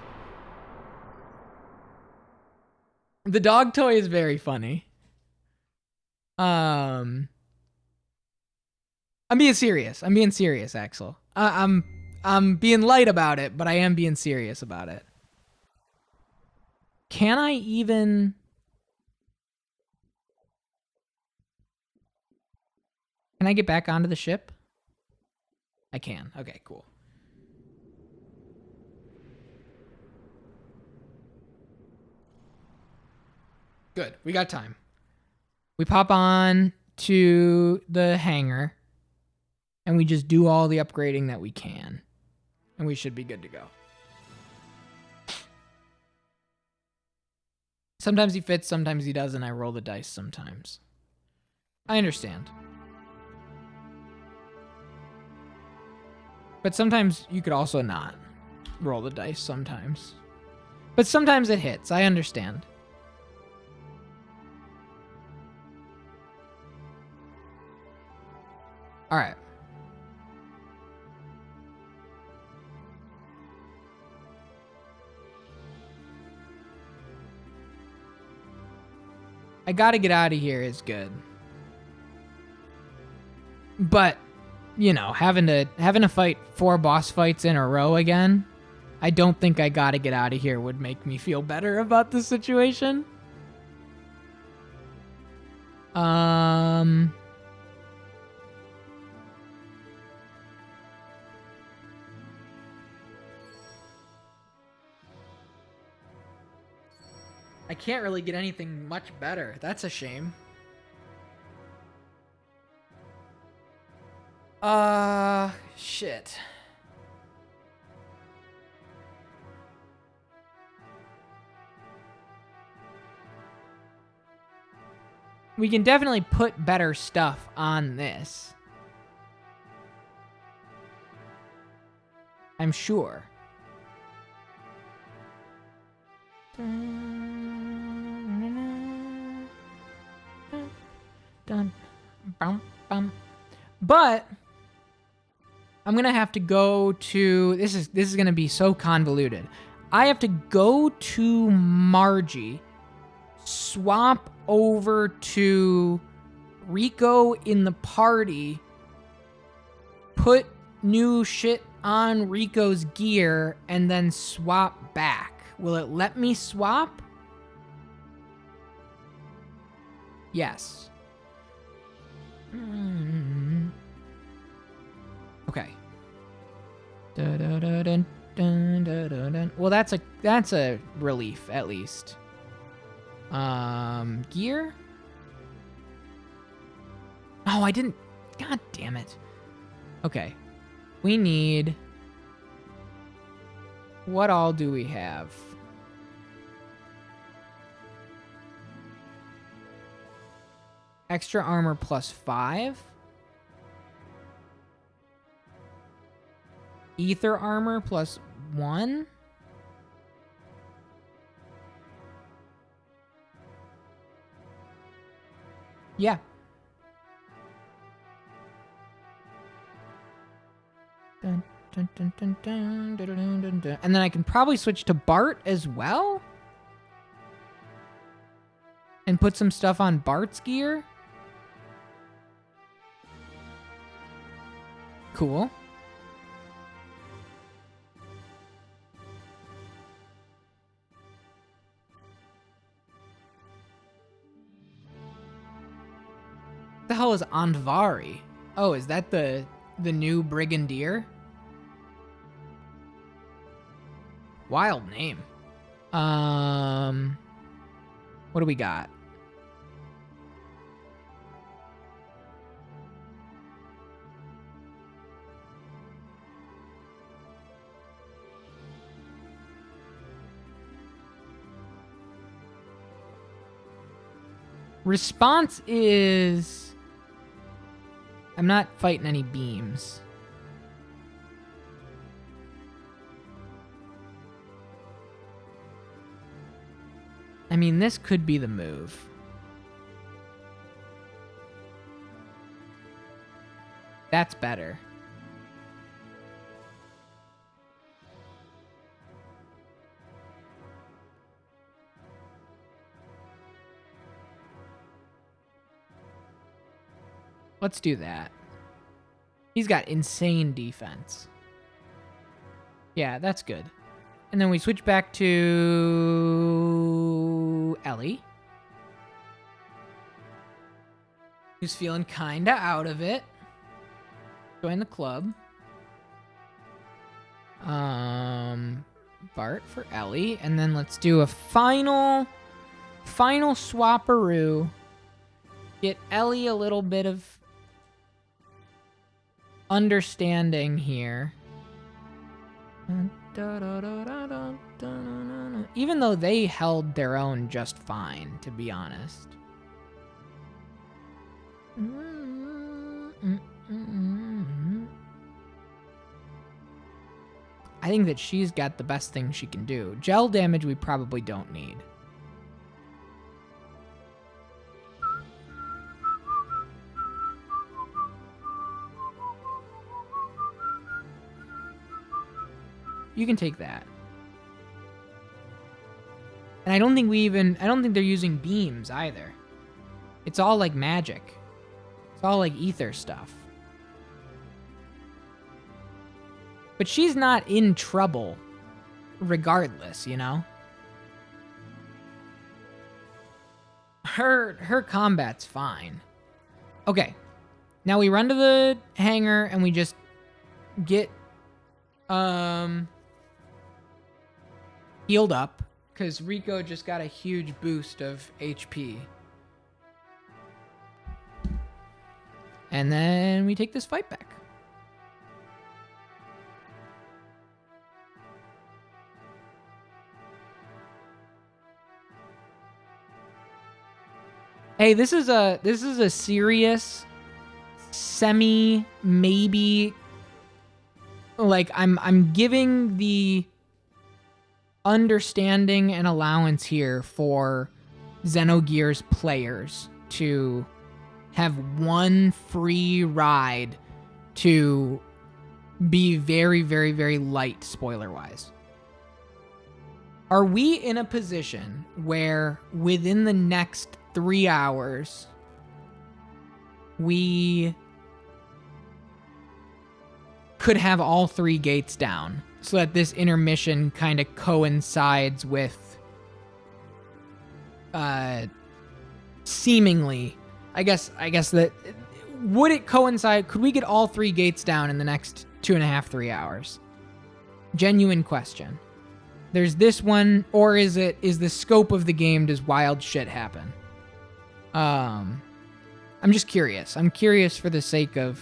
the dog toy is very funny. I'm being serious. I'm being serious, Axel. I'm being light about it, but I am being serious about it. Can I even... Can I get back onto the ship? I can. Okay, cool. Good. We got time. We pop on to the hangar, and we just do all the upgrading that we can. And we should be good to go. Sometimes he fits, sometimes he doesn't. I roll the dice sometimes. I understand. But sometimes you could also not roll the dice sometimes. But sometimes it hits. I understand. All right. I gotta get out of here is good. But, you know, having to fight 4 boss fights in a row again, I don't think I gotta get out of here would make me feel better about the situation. I can't really get anything much better. That's a shame. Shit. We can definitely put better stuff on this. I'm sure. Done. Bum, bum. But I'm gonna have to go to this is gonna be so convoluted. I have to go to Margie, swap over to Rico in the party, put new shit on Rico's gear, and then swap back. Will it let me swap? Yes. Okay. Well, that's a relief at least. Gear? Oh, I didn't. God damn it. Okay. We need. What all do we have? Extra armor +5. Ether armor +1. Yeah. Dun, dun, dun, dun, dun, dun, dun, dun, dun. And then I can probably switch to Bart as well. And put some stuff on Bart's gear. Cool. The hell is Andvari? Oh, is that the new Brigadier? Wild name. What do we got? Response is... I'm not fighting any beams. I mean, this could be the move. That's better. Let's do that. He's got insane defense. Yeah, that's good. And then we switch back to Ellie, who's feeling kinda out of it. Join the club. Bart for Ellie, and then let's do a final final swapperoo. Get Ellie a little bit of understanding here. Even though they held their own just fine, to be honest. I think that she's got the best thing she can do. Gel damage we probably don't need. You can take that. And I don't think they're using beams either. It's all like magic. It's all like ether stuff. But she's not in trouble regardless, you know? Her combat's fine. Okay. Now we run to the hangar and we just get healed up, because Rico just got a huge boost of HP. And then we take this fight back. Hey, this is a serious semi maybe, like I'm giving the understanding and allowance here for Xenogears players to have one free ride to be very, very, very light spoiler-wise. Are we in a position where within the next 3 hours we could have all 3 gates down so that this intermission kind of coincides with seemingly, I guess that, would it coincide? Could we get all 3 gates down in the next 2.5, 3 hours? Genuine question. There's this one, or is the scope of the game, does wild shit happen? I'm just curious. I'm curious for the sake of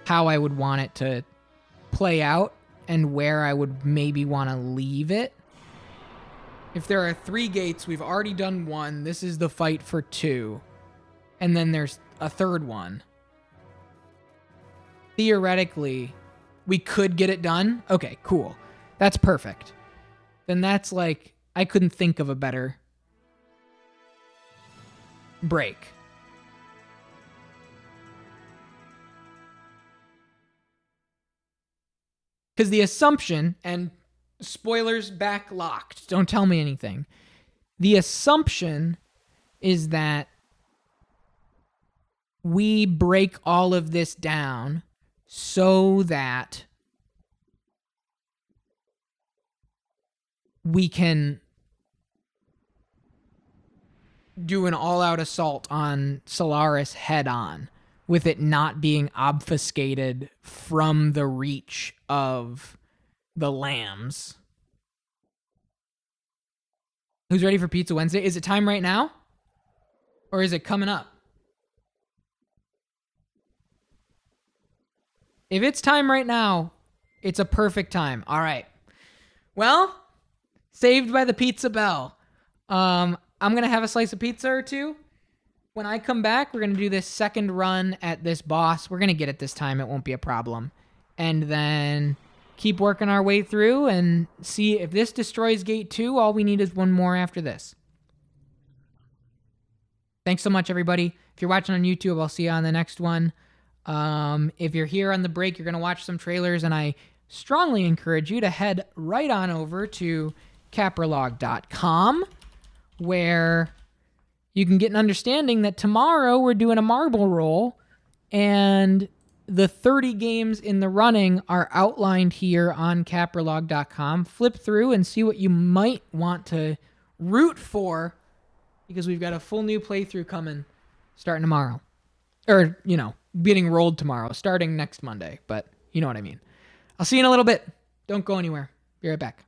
how I would want it to play out and where I would maybe want to leave it. If there are 3 gates, we've already done 1. This is the fight for 2. And then there's a 3rd one. Theoretically, we could get it done. Okay, cool. That's perfect. Then that's like, I couldn't think of a better break. Because the assumption, and spoilers back locked, don't tell me anything. The assumption is that we break all of this down so that we can do an all-out assault on Solaris head-on, with it not being obfuscated from the reach of the lambs. Who's ready for Pizza Wednesday? Is it time right now? Or is it coming up? If it's time right now, it's a perfect time. All right. Well, saved by the pizza bell. I'm going to have a slice of pizza or two. When I come back, we're going to do this second run at this boss. We're going to get it this time. It won't be a problem. And then keep working our way through and see if this destroys gate 2. All we need is one more after this. Thanks so much, everybody. If you're watching on YouTube, I'll see you on the next one. If you're here on the break, you're going to watch some trailers, and I strongly encourage you to head right on over to capralog.com, where you can get an understanding that tomorrow we're doing a marble roll, and the 30 games in the running are outlined here on capralog.com. Flip through and see what you might want to root for, because we've got a full new playthrough coming starting tomorrow. Or, getting rolled tomorrow, starting next Monday. But you know what I mean. I'll see you in a little bit. Don't go anywhere. Be right back.